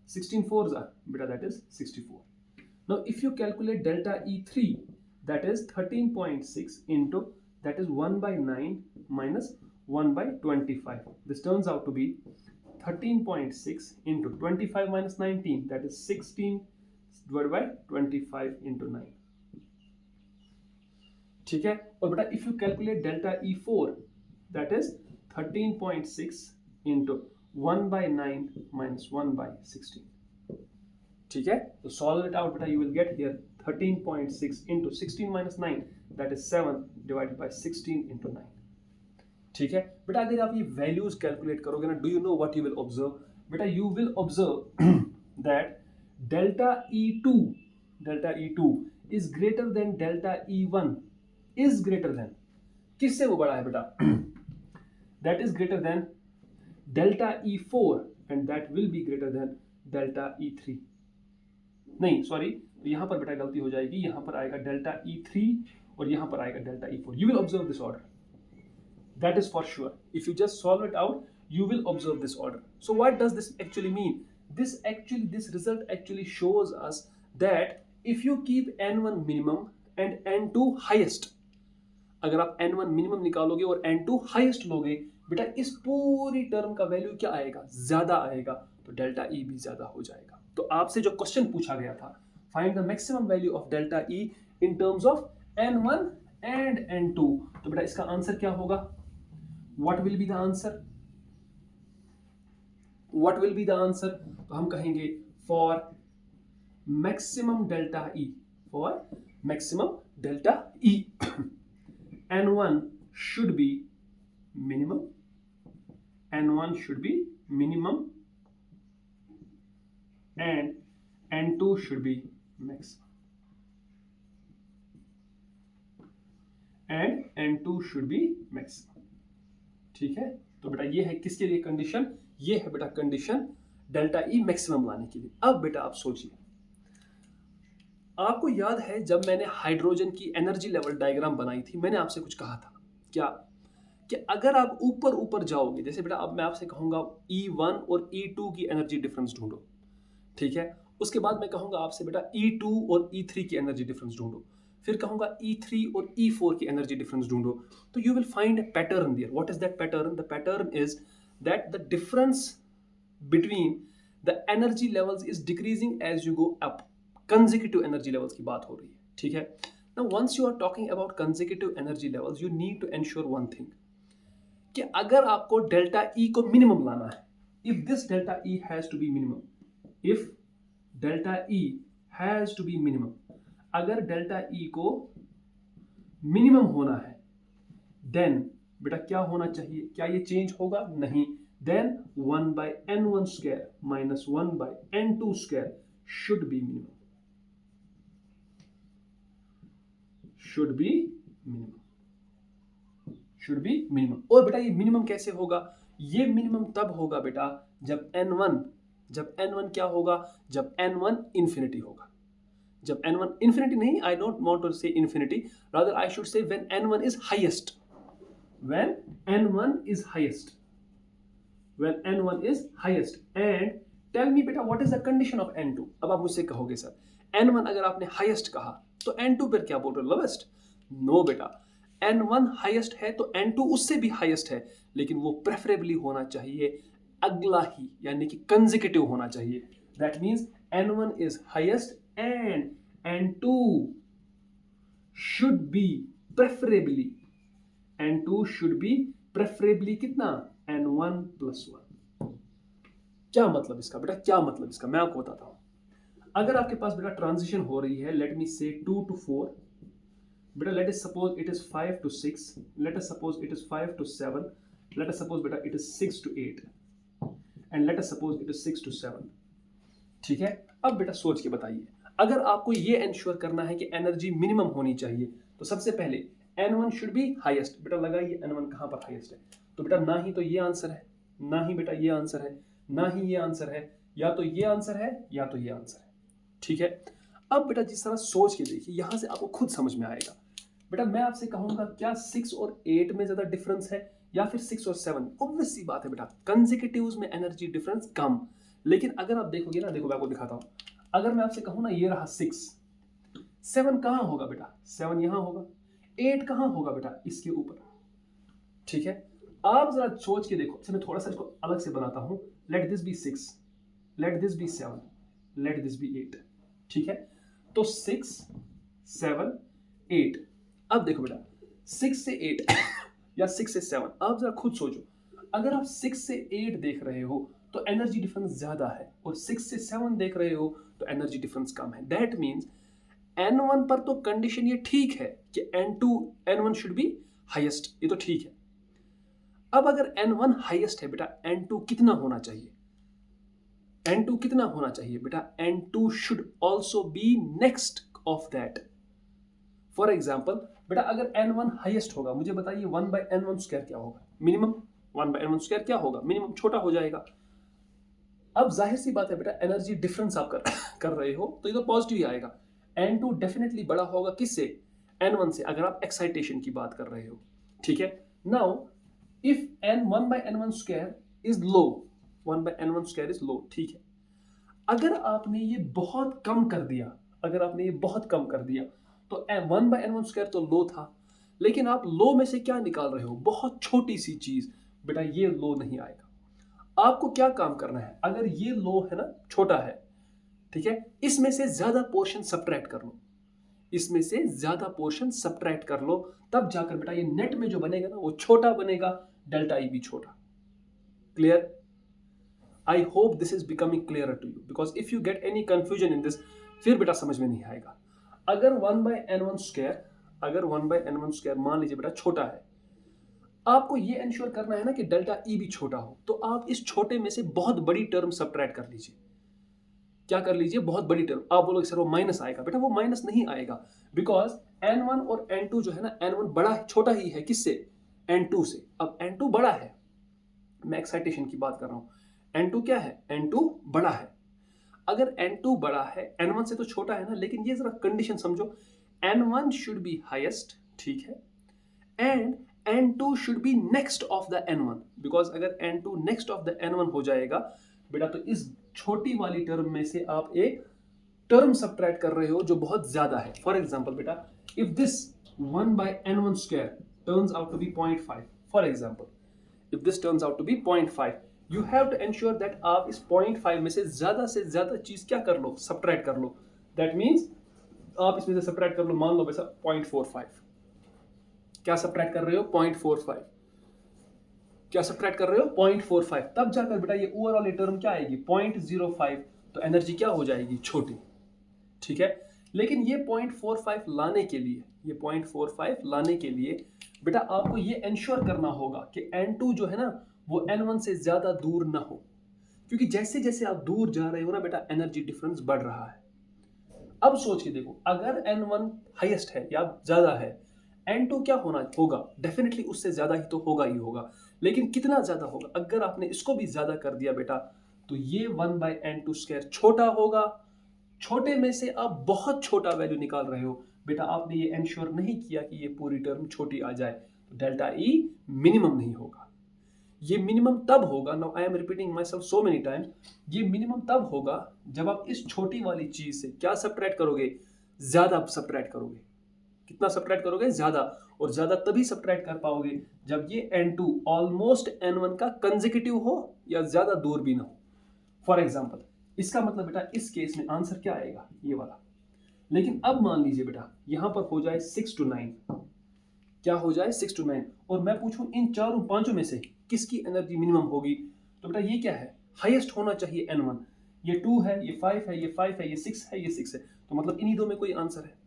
16 4s are, beta that is 64. Now if you calculate delta E3, that is 13.6 into, that is 1/9 minus 1/25. This turns out to be 13.6 into 25 minus 19, that is 16 divided by 25 into 9. ठीक है. और बेटा if you calculate delta E4, that is 13.6 into 1/9 minus 1/16. ठीक है. तो solve it out बेटा, you will get here 13.6 into 16 minus 9, that is 7 divided by 16 into 9. ठीक है बेटा. अगर आप ये वैल्यूज कैलकुलेट करोगे ना, do you know what you will observe? बेटा you will observe that delta E2 is greater than delta E1 is greater than, किससे वो बड़ा है बेटा? That is greater than delta E4 and that will be greater than delta E3. नहीं सॉरी, यहां पर बेटा गलती हो जाएगी. यहां पर आएगा डेल्टा E3 और यहां पर आएगा delta E4. You will observe this order. That is for sure. If you just solve it out, you will observe this order. So what does this actually mean? This result actually shows us that if you keep N1 minimum and N2 highest, अगर आप N1 minimum निकालोगे और N2 highest लोगे, बेटा इस पूरी टर्म का वैल्यू क्या आएगा? ज्यादा आएगा. तो डेल्टा E भी ज्यादा हो जाएगा. तो आपसे जो क्वेश्चन पूछा गया था, find the maximum value of delta E in terms of N1 and N2, तो बेटा इसका आंसर क्या होगा? What will be the answer? What will be the answer? तो हम कहेंगे for maximum delta E, for maximum delta E, N1 should be minimum, N1 should be minimum and N2 should be maximum, and N2 should be maximum. ठीक है. तो बेटा ये है किसके लिए कंडीशन? ये है बेटा कंडीशन डेल्टा E मैक्सिमम लाने के लिए. अब बेटा आप सोचिए, आपको याद है जब मैंने हाइड्रोजन की एनर्जी लेवल डायग्राम बनाई थी, मैंने आपसे कुछ कहा था क्या? कि अगर आप ऊपर ऊपर जाओगे, जैसे बेटा अब मैं आपसे कहूंगा E1 और E2 की एनर्जी डिफरेंस ढूंढो. ठीक है. उसके बाद मैं कहूंगा आपसे बेटा E2 और E3 की एनर्जी डिफरेंस ढूंढो. फिर कहूंगा E3 और E4 की एनर्जी डिफरेंस ढूंढो. तो you will find a pattern there. What is that pattern? The pattern is that the difference between the energy levels is decreasing as you go up. Consecutive energy levels की बात हो रही है. ठीक है. Now once you are talking about consecutive energy levels, you need to ensure one thing, कि अगर आपको डेल्टा E को मिनिमम लाना है, if this delta E has to be minimum, if delta E has to be minimum, अगर डेल्टा E को मिनिमम होना है, देन बेटा क्या होना चाहिए? क्या ये चेंज होगा? नहीं. Then 1/n1² minus 1/n2² should be minimum. Should be minimum. Should be minimum. और बेटा ये मिनिमम कैसे होगा? ये मिनिमम तब होगा बेटा जब N1 क्या होगा? जब N1 इंफिनिटी होगा. जब N1 infinity नहीं, I don't want to say infinity, rather I should say when N1 is highest. When N1 is highest. When N1 is highest. And tell me बेटा what is the condition of N2? अब आप मुझसे कहोगे सर N1 अगर आपने highest कहा तो N2 पर क्या बोल रहे हो? Lowest? No बेटा, N1 हाईएस्ट है तो N2 उससे भी हाईएस्ट है, लेकिन वो प्रेफरेबली होना चाहिए अगला ही, यानी कि कंसेक्यूटिव होना चाहिए. That means N1 is highest and N2 should B preferably, N2 should B preferably कितना, N1 प्लस 1. क्या मतलब इसका बेटा, क्या मतलब इसका, मैं आपको बताता हूं. अगर आपके पास बेटा ट्रांजिशन हो रही है, लेट मी से 2 to 4, बेटा let us suppose it is 5 to 6, let us suppose it is 5 to 7, let us suppose बेटा it is 6 to 8, and let us suppose it is 6 to 7. ठीक है, अब बेटा सोच के बताइए, अगर आपको ये इंश्योर करना है कि एनर्जी मिनिमम होनी चाहिए, तो सबसे पहले N1 शुड बी हाईएस्ट. बेटा लगाइए N1 कहां पर हाईएस्ट है, तो बेटा ना ही तो ये आंसर है, ना ही बेटा ये आंसर है, ना ही ये आंसर है, या तो ये आंसर है या तो ये आंसर है. ठीक है, अब बेटा जिस तरह सोच के देखिए, यहां से आपको खुद समझ में आएगा. बेटा मैं आपसे कहूंगा क्या 6 और 8 में ज्यादा डिफरेंस है या फिर 6 और 7? ऑब्वियस सी बात है बेटा, कंसेक्यूटिव्स में एनर्जी डिफरेंस कम. लेकिन अगर आप देखोगे ना, देखो मैं आपको दिखाता हूं, अगर मैं आपसे कहूं ना ये रहा 6, 7 कहां होगा बेटा, 7 यहां होगा, 8 कहां होगा बेटा, इसके ऊपर. ठीक है, आप जरा सोच के देखो. मैं थोड़ा सा इसको अलग से बनाता हूं. Let this be 6, let this be 7, let this be 8. ठीक है, तो 6, 7, 8. अब देखो बेटा 6 से 8 या 6 से 7, आप जरा खुद सोचो, अगर आप 6 से 8 देख रहे हो तो एनर्जी डिफरेंस ज्यादा है, और 6 से 7 देख रहे हो तो एनर्जी डिफरेंस कम है. दैट मीन्स N1 पर तो कंडीशन ये ठीक है कि N1 शुड बी हाईएस्ट, ये तो ठीक है. अब अगर N1 हाईएस्ट है बेटा, N2 कितना होना चाहिए, N2 कितना होना चाहिए बेटा, N2 should also be next of that. For example बेटा अगर N1 हाईएस्ट होगा, मुझे बताइए 1/N1 स्क्वायर क्या होगा, मिनिमम. 1/N1 स्क्वायर क्या होगा, मिनिमम, छोटा हो जाएगा. अब जाहिर सी बात है बेटा, एनर्जी डिफरेंस आप कर रहे हो तो ये तो पॉजिटिव ही आएगा. N2 डेफिनेटली बड़ा होगा किससे, N1 से, अगर आप एक्साइटेशन की बात कर रहे हो. ठीक है, now if N1/N1 square is low, 1/N1 square is low. ठीक है, अगर आपने ये बहुत कम कर दिया, अगर आपने ये बहुत कम कर दिया, तो 1/N1 स्क्वायर तो लो था, लेकिन आप लो में से क्या निकाल रहे हो, बहुत छोटी सी चीज. बेटा ये लो नहीं आएगा. आपको क्या काम करना है, अगर ये लो है ना, छोटा है, ठीक है, इसमें से ज्यादा पोर्शन सब्ट्रैक्ट कर लो, इसमें से ज्यादा पोर्शन सब्ट्रैक्ट कर लो, तब जाकर बेटा ये नेट में जो बनेगा ना वो छोटा बनेगा, डेल्टा ई भी छोटा. Clear? I hope this is becoming clear to you, because if you get any confusion in this, फिर बेटा समझ में नहीं आएगा. अगर 1/N1 स्क्वायर, अगर 1/N1 स्क्वायर मान लीजिए बेटा छोटा है, आपको ये इंश्योर करना है ना कि डेल्टा ई भी छोटा हो, तो आप इस छोटे में से बहुत बड़ी टर्म सब्ट्रैक्ट कर लीजिए. क्या कर लीजिए, बहुत बड़ी टर्म. आप बोलोगे सर वो माइनस आएगा, बेटा वो माइनस नहीं आएगा, बिकॉज N1 और N2 जो है ना, N1 बड़ा छोटा ही है किससे, N2 से. अब N2 बड़ा है, मैं एक्साइटेशन की बात कर रहा हूं. N2 क्या है, N2 बड़ा है. अगर N2 बड़ा है, N1 से तो छोटा है ना, लेकिन ये जरा कंडीशन समझो, N1 शुड बी हाईएस्ट, ठीक है, and N2 should B next of the N1, because अगर N2 next of the N1 हो जाएगा बेटा, तो इस छोटी वाली टर्म में से आप एक टर्म सब्ट्रैक्ट कर रहे हो जो बहुत ज्यादा है. फॉर एग्जाम्पल बेटा, if this 1/N1 square turns out to be 0.5, for example, if this turns out to be 0.5, you have to ensure that आप इस 0.5 में से ज्यादा चीज क्या कर लो, सब्ट्रैक्ट कर लो. दैट मीन्स आप इसमें से सब्ट्रैक्ट कर लो, मान लो वैसा 0.45. क्या सब्ट्रैक्ट कर रहे हो, 0.45. क्या सब्ट्रैक्ट कर रहे हो, 0.45. तब जाकर बेटा ये ओवरऑल टर्म क्या आएगी, 0.05. तो एनर्जी क्या हो जाएगी, छोटी. ठीक है, लेकिन ये 0.45 लाने के लिए, ये 0.45 लाने के लिए बेटा आपको ये इंश्योर करना होगा कि N2 जो है ना वो N1 से ज्यादा दूर ना हो, क्योंकि जैसे जैसे आप दूर जा रहे हो ना बेटा, एनर्जी डिफरेंस बढ़ रहा है. अब सोच के देखो, अगर N1 हाईएस्ट है या ज्यादा है, N2 क्या होना होगा, डेफिनेटली उससे ज्यादा ही तो होगा ही होगा, लेकिन कितना ज्यादा होगा. अगर आपने इसको भी ज्यादा कर दिया बेटा, तो ये 1/N2 स्क्वायर छोटा होगा. छोटे में से आप बहुत छोटा वैल्यू निकाल रहे हो बेटा, आपने ये इंश्योर नहीं किया कि ये पूरी टर्म छोटी आ जाए, तो डेल्टा ई मिनिमम नहीं होगा. ये मिनिमम तब होगा, now I am repeating my self so many times, ये मिनिमम तब होगा जब आप इस छोटी वाली चीज से क्या सब्ट्रैक्ट करोगे, ज्यादा सब्ट्रैक्ट करोगे. कितना सब्ट्रैक्ट करोगे, ज्यादा. और ज़्यादा तभी सब्ट्रैक्ट कर पाओगे जब ये n2 ऑलमोस्ट n1 का कंसेक्यूटिव हो या ज़्यादा दूर भी ना हो। फॉर एग्जाम्पल, इसका मतलब बेटा इस केस में आंसर क्या आएगा, ये वाला। लेकिन अब मान लीजिए बेटा यहां पर हो जाए 6 to 9, क्या हो जाए 6 to 9, और मैं पूछूं इन चारों पांचों में से किसकी एनर्जी मिनिमम होगी, तो बेटा ये क्या है, हाईएस्ट होना चाहिए n1। ये 2 है, ये 5 है, ये 5 है, ये 6 है, ये 6 है, तो मतलब इन्हीं दो में कोई आंसर है।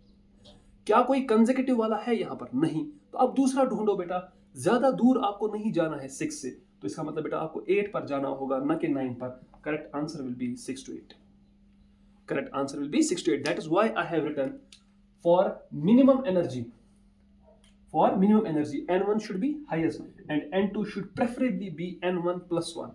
क्या कोई कंसेक्यूटिव वाला है यहां पर, नहीं। तो अब दूसरा ढूंढो बेटा, ज्यादा दूर आपको नहीं जाना है 6 से, तो इसका मतलब बेटा आपको 8 पर जाना होगा, न कि 9 पर। Correct answer will be 6 to 8। Correct answer will be 6 to 8. That is why I have written for minimum energy. For minimum energy, N1 should be highest and N2 should preferably be N1 plus 1.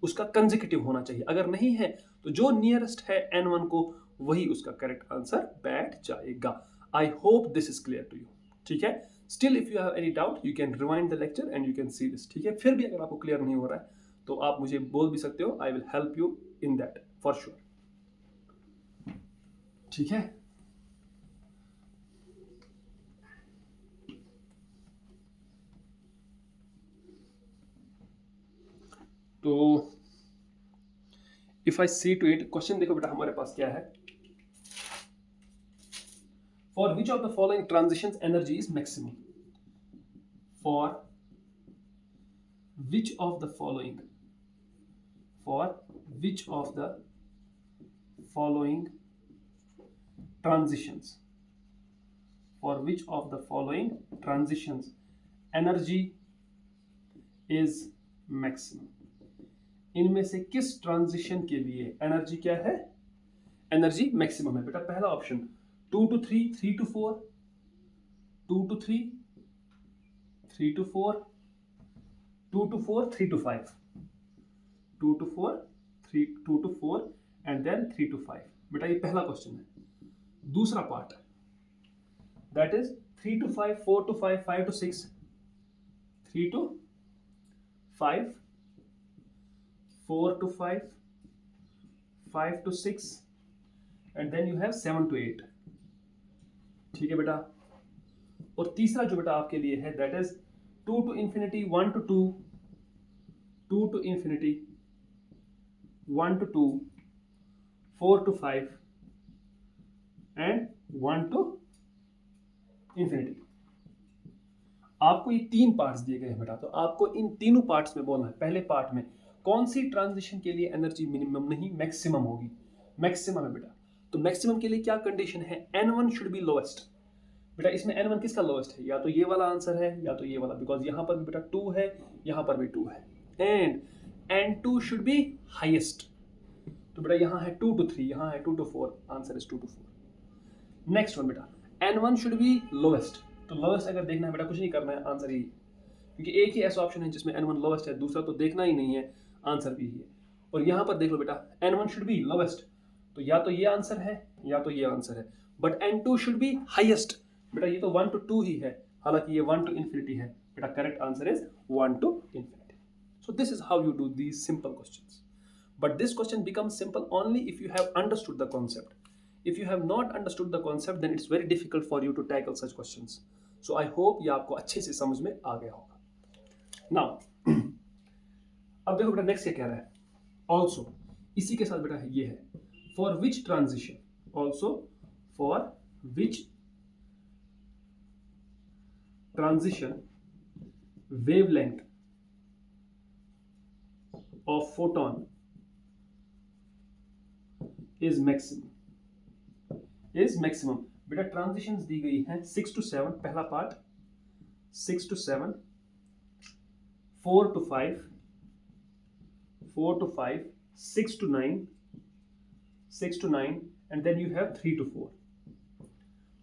उसका consecutive होना चाहिए। अगर नहीं है तो जो nearest है N1 को वही उसका correct answer बैठ जाएगा। I hope this is clear to you. ठीक है? Still if you have any doubt, you can rewind the lecture and you can see this. ठीक है? फिर भी अगर आपको clear नहीं हो रहा है तो आप मुझे बोल भी सकते हो। I will help you in that for sure. ठीक है, तो if I see to it, question देखो बेटा हमारे पास क्या है। For which of the following transition energy is maximum, for which of the following, for which of the following transitions, for which of the following transitions energy is maximum, इनमें से किस ट्रांजिशन के लिए एनर्जी क्या है, एनर्जी मैक्सिमम है। बेटा पहला option 2 to 3, 3 to 4, 2 to 3, 3 to 4, 2 to 4, 3 to 5, 2 to 4, 2 to 4 and then 3 to 5। बेटा ये पहला क्वेश्चन है। दूसरा part that is 3 to 5, 4 to 5, 5 to 6, 3 to 5, 4 to 5, 5 to 6 and then you have 7 to 8। ठीक है बेटा, और तीसरा जो बेटा आपके लिए है that is 2 to infinity, 1 to 2, 2 to infinity, 1 to 2, 4 to 5 and 1 to infinity। आपको ये तीन पार्ट्स दिए गए हैं बेटा, तो आपको इन तीनों पार्ट्स में बोलना है। पहले पार्ट में कौन सी ट्रांजिशन के लिए एनर्जी मिनिमम नहीं मैक्सिमम होगी, मैक्सिमम है बेटा। तो मैक्सिमम के लिए क्या कंडीशन है, N1 शुड बी लोएस्ट। बेटा इसमें N1 किसका लोएस्ट है, या तो ये वाला आंसर है या तो ये वाला, बिकॉज यहां पर भी बेटा 2 है, यहां पर भी 2 है। And N2 should be highest, तो बेटा यहां है 2 to 3, यहां है 2 to 4, answer is 2 to 4। Next one बेटा N1 शुड बी लोवेस्ट, तो लोवेस्ट अगर देखना है बेटा कुछ नहीं करना है, आंसर ही, क्योंकि एक ही ऐसा ऑप्शन है जिसमें N1 लोवेस्ट है, दूसरा तो देखना ही नहीं है, आंसर भी है। और यहां पर देख लो बेटा N1 शुड बी लोवेस्ट, तो या तो ये आंसर है या तो ये आंसर है, but N2 should be highest. बेटा ये तो 1 to 2 ही है, हालांकि ये 1 to infinity है। बेटा correct answer is 1 to infinity। So this is how you do these simple questions, but this question becomes simple only if you have understood the concept. If you have not understood the concept, then it's very difficult for you to tackle such questions. So I hope ये आपको अच्छे से समझ में आ गया होगा। Now, अब देखो बेटा नेक्स्ट क्या कह रहा है, also इसी के साथ बेटा ये है, for which transition, also for which transition wavelength of photon is maximum, is maximum. बेटा ट्रांजिशंस दी गई हैं 6 to 7, पहला part 6 to 7, 4 to 5, 4 to 5, 6 to 9, 6 to 9 and then you have 3 to 4।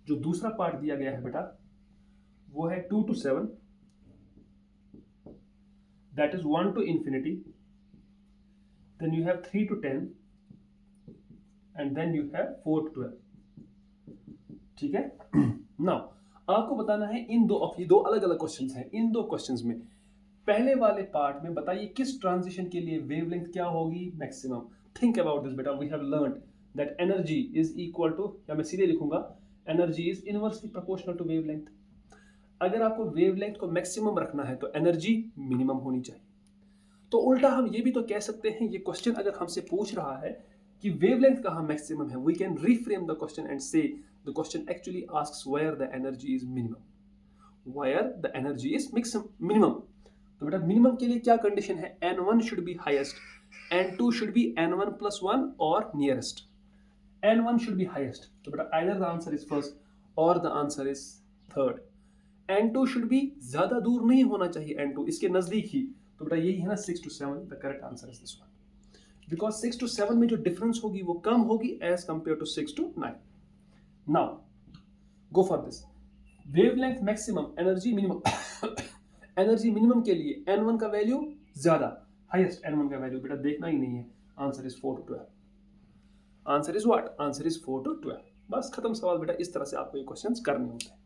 जो दूसरा पार्ट दिया गया है बेटा वो है 2 to 7, that is 1 to infinity, then you have 3 to 10 and then you have 4 to 12। ठीक है, नाउ आपको बताना है इन दो अलग अलग क्वेश्चंस हैं। इन दो क्वेश्चंस में पहले वाले पार्ट में बताइए किस ट्रांजिशन के लिए वेवलेंथ क्या होगी, मैक्सिमम। थिंक अबाउट दिस बेटा, we have learned that energy is equal to, या मैं सीधे लिखूंगा, energy is inversely proportional to wavelength. अगर आपको वेवलेंथ को मैक्सिमम रखना है तो एनर्जी मिनिमम होनी चाहिए। तो उल्टा हम ये भी तो कह सकते हैं, ये क्वेश्चन अगर हमसे पूछ रहा है कि वेवलेंथ कहाँ मैक्सिमम है, we can reframe the question and say the question actually asks where the energy is minimum, where the energy is minimum. तो बेटा मिनिमम के लिए क्या कंडीशन है, n1 should be highest, n2 should be n1 plus 1 और nearest. n1 should be highest, तो बेटा either the answer is first or the answer is third। n2 should be ज्यादा दूर नहीं होना चाहिए, n2 इसके नजदीक ही, तो बेटा यही है ना 6 to 7, the correct answer is this one, because 6 to 7 में जो डिफरेंस होगी वो कम होगी as compared to 6 to 9। now go for this, wavelength maximum, energy minimum energy minimum के लिए n1 का वैल्यू ज्यादा, हाईएस्ट n1 का वैल्यू बेटा देखना ही नहीं है, answer is 4 to 12। Answer is what, answer is 4 to 12। बस खत्म सवाल बेटा, इस तरह से आपको ये क्वेश्चंस करने होते हैं।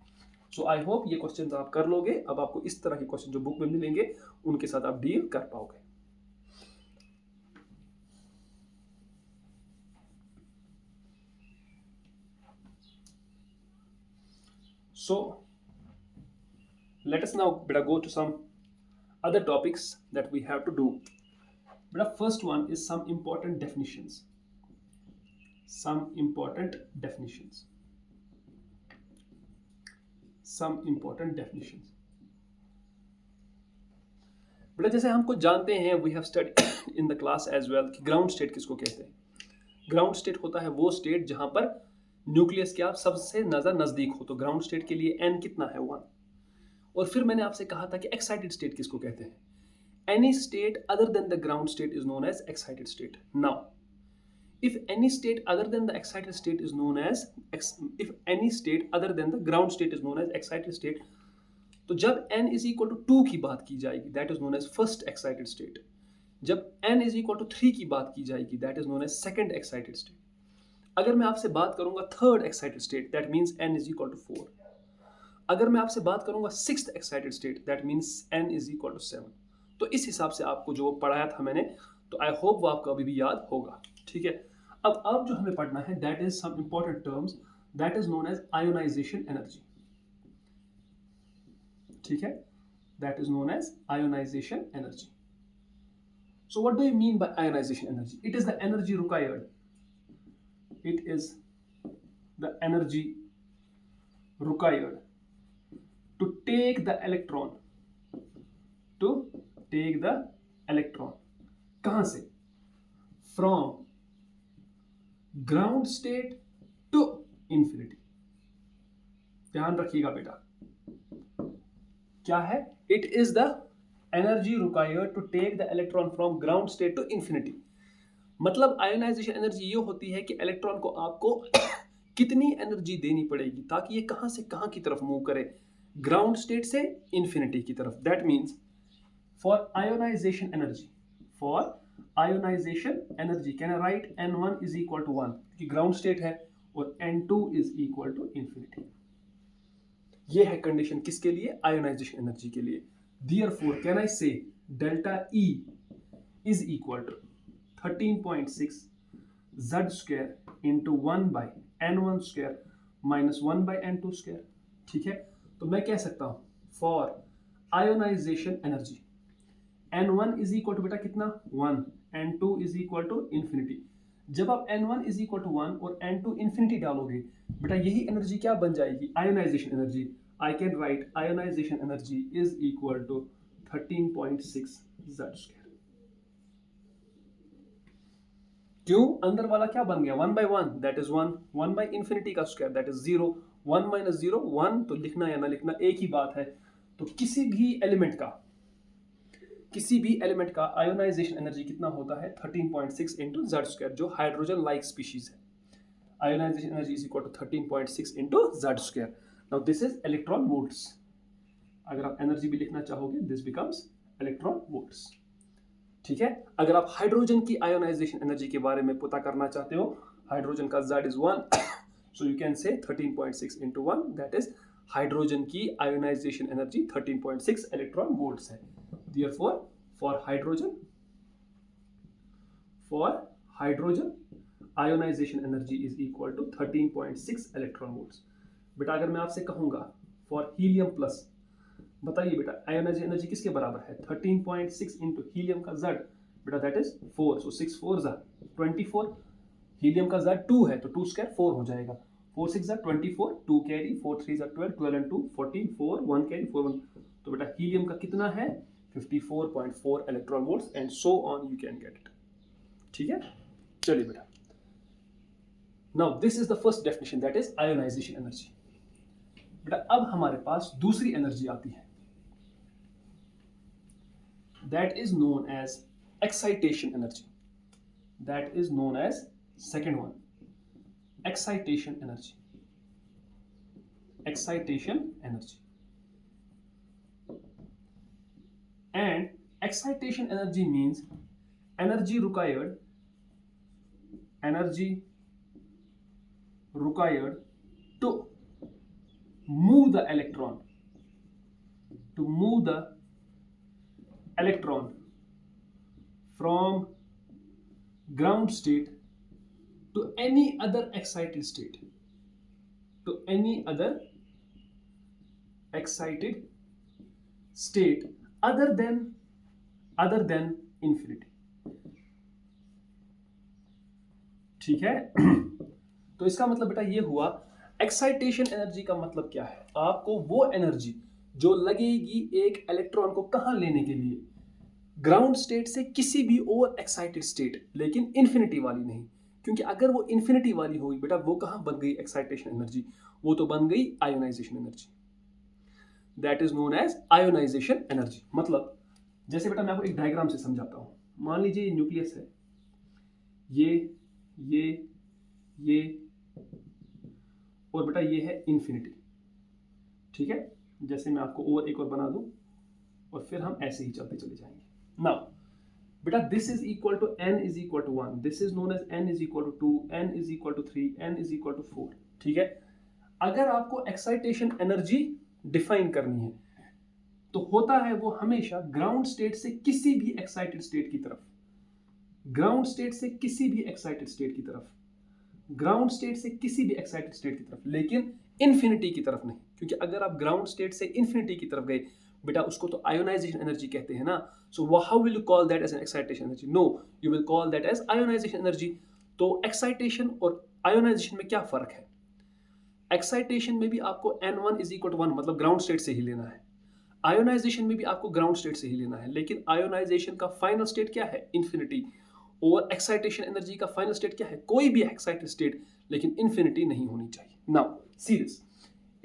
सो आई होप ये क्वेश्चंस आप कर लोगे। अब आपको इस तरह के क्वेश्चन जो बुक में मिलेंगे उनके साथ आप डील कर पाओगे। सो let us now beta go to some other topics that we have to do. Beta first one is some important definitions, some important definitions, some important definitions। बेटा जैसे हमको जानते हैं, we have study in the class as well कि ग्राउंड स्टेट किसको कहते हैं। ग्राउंड स्टेट होता है वो स्टेट जहां पर न्यूक्लियस के आप सबसे ज्यादा नजदीक हो, तो ग्राउंड स्टेट के लिए n कितना है 1। और फिर मैंने आपसे कहा था कि एक्साइटेड स्टेट किसको कहते हैं, any state other than the ground state is known as excited state. Now if any state other than the excited state is known as if any state other than the ground state is known as excited state, तो जब n is equal to 2 की बात की जाएगी that is known as first excited state, जब n is equal to 3 की बात की जाएगी that is known as second excited state। अगर मैं आपसे बात करूंगा third excited state that means n is equal to 4। अगर मैं आपसे बात करूंगा sixth excited state that means n is equal to 7। तो इस हिसाब से आपको जो पढ़ाया था मैंने, तो आई होप वो आपको अभी भी याद होगा। ठीक है, अब जो हमें पढ़ना है that is some important terms that is known as ionization energy. ठीक है, that is known as ionization energy. So what do you mean by ionization energy? It is the energy required, it is the energy required to take the electron, to take the electron कहां से, from ground state to infinity। ध्यान रखिएगा बेटा, क्या है, it is the energy required to take the electron from ground state to infinity। मतलब आयोनाइजेशन एनर्जी ये होती है कि इलेक्ट्रॉन को आपको कितनी एनर्जी देनी पड़ेगी ताकि ये कहां से कहां की तरफ मूव करे, ग्राउंड स्टेट से इंफिनिटी की तरफ। That means for ionization energy, for ionization energy can I write n1 is equal to 1 क्योंकि ग्राउंड स्टेट है, और n2 is equal to infinity. ये है कंडीशन किसके लिए, आयोनाइजेशन एनर्जी के लिए। Therefore can I say delta E is equal to 13.6 z square into 1 by n1 square minus 1 by n2 square. ठीक है, तो मैं कह सकता हूं for ionization energy n1 is equal to बेटा कितना 1, n2 is equal to infinity. जब आप n1 इज इक्वल टू 1 और n2 इंफिनिटी डालोगे बेटा यही एनर्जी क्या बन जाएगी, ionisation energy. I can write ionization energy is equal to 13.6 z square. क्यों, अंदर वाला क्या बन गया 1 by 1 that is 1, 1 by infinity का स्क्वायर दैट इज 0, 1 माइनस 0 1, तो लिखना या ना लिखना एक ही बात है। तो किसी भी एलिमेंट का आयोनाइजेशन एनर्जी कितना होता है 13.6 इंटू जेड स्क्वायर, जो हाइड्रोजन लाइक स्पीशीज है। Ionization energy is equal to 13.6 into Z square. Now this is electron volts. अगर आप एनर्जी भी लिखना चाहोगे दिस बिकम्स इलेक्ट्रॉन वोल्ट्स। ठीक है, अगर आप हाइड्रोजन की आयोनाइजेशन एनर्जी के बारे में पता करना चाहते हो, हाइड्रोजन का Z is 1, so you can say 13.6 into 1 that is hydrogen की आयोनाइजेशन एनर्जी 13.6 इलेक्ट्रॉन वोल्ट्स है। Therefore for hydrogen ionization energy is equal to 13.6 electron volts. बेटा अगर मैं आपसे कहूंगा फॉर हीलियम प्लस, बताइए बेटा आयोनाइजेशन एनर्जी किसके बराबर है? 13.6 इंटू हीलियम का Z, बेटा दैट इज 4, सो 6 4 जा 24, हीलियम का Z 2 है तो 2 स्क्वायर 4 हो जाएगा, 4 6 जा 24, 2 कैरी, 4 3 जा 12, 12 एंड 2 14, 4 1 कैरी 4 1, तो बेटा हीलियम का कितना है? 54.4 electron volts and so on you can get it. ठीक है, चलिए बेटा, now this is the first definition that is ionization energy. बेटा अब हमारे पास दूसरी एनर्जी आती है, that is known as excitation energy, that is known as second one, excitation energy, excitation energy. And excitation energy means energy required to move the electron, from ground state to any other excited state, other than infinity। ठीक है, तो इसका मतलब बेटा ये हुआ, एक्साइटेशन एनर्जी का मतलब क्या है? आपको वो एनर्जी जो लगेगी एक इलेक्ट्रॉन को कहां लेने के लिए? ग्राउंड स्टेट से किसी भी और एक्साइटेड स्टेट, लेकिन इंफिनिटी वाली नहीं, क्योंकि अगर वो इंफिनिटी वाली होगी बेटा वो कहां बन गई एक्साइटेशन एनर्जी? वो तो बन गई ionization energy, that is known as ionization energy. मतलब जैसे बेटा मैं आपको एक डायग्राम से समझाता हूं, मान लीजिए ये न्यूक्लियस है, ये और बेटा ये है इन्फिनिटी। ठीक है, जैसे मैं आपको और एक और बना दूं और फिर हम ऐसे ही चलते चले जाएंगे। नाउ बेटा this is equal to n is equal to 1, this is known as n is equal to 2, n is equal to 3, n is equal to 4। ठीक है, अगर आपको एक्साइटेशन एनर्जी डिफाइन करनी है तो होता है वो हमेशा ग्राउंड स्टेट से किसी भी एक्साइटेड स्टेट की तरफ, ग्राउंड स्टेट से किसी भी एक्साइटेड स्टेट की तरफ, ग्राउंड स्टेट से किसी भी एक्साइटेड स्टेट की तरफ, लेकिन इन्फिनिटी की तरफ नहीं, क्योंकि अगर आप ग्राउंड स्टेट से इन्फिनिटी की तरफ गए बेटा उसको तो आयोनाइजेशन एनर्जी कहते हैं ना। So how will you call that as an excitation energy? No, you will call that as ionization energy. तो एक्साइटेशन और आयोनाइजेशन में क्या फर्क है? एक्साइटेशन में भी आपको n1 इज इक्वल टू 1 मतलब ग्राउंड स्टेट से ही लेना है, आयोनाइजेशन में भी आपको ग्राउंड स्टेट से ही लेना है, लेकिन आयोनाइजेशन का फाइनल स्टेट क्या है? इन्फिनिटी। और एक्साइटेशन एनर्जी का फाइनल स्टेट क्या है? कोई भी एक्साइटेड स्टेट, लेकिन इन्फिनिटी नहीं होनी चाहिए। Now see this,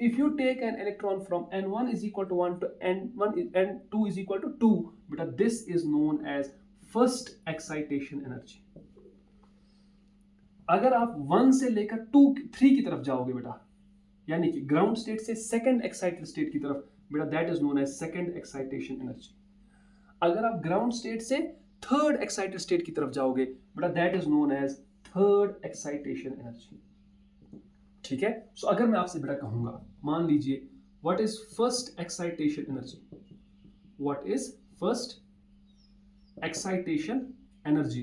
if you take an electron from n1 is equal to 1 to n2 is equal to 2, beta this is known as first excitation energy। अगर आप 1 से लेकर 3 की तरफ जाओगे बेटा, यानी कि ग्राउंड स्टेट से सेकंड एक्साइटेड स्टेट की तरफ, बेटा that is known as second excitation energy. अगर आप ग्राउंड स्टेट से थर्ड एक्साइटेड स्टेट की तरफ जाओगे बेटा that is known as third excitation energy. ठीक है, सो अगर मैं आपसे बेटा कहूंगा, मान लीजिए what is first excitation energy, what is first excitation energy,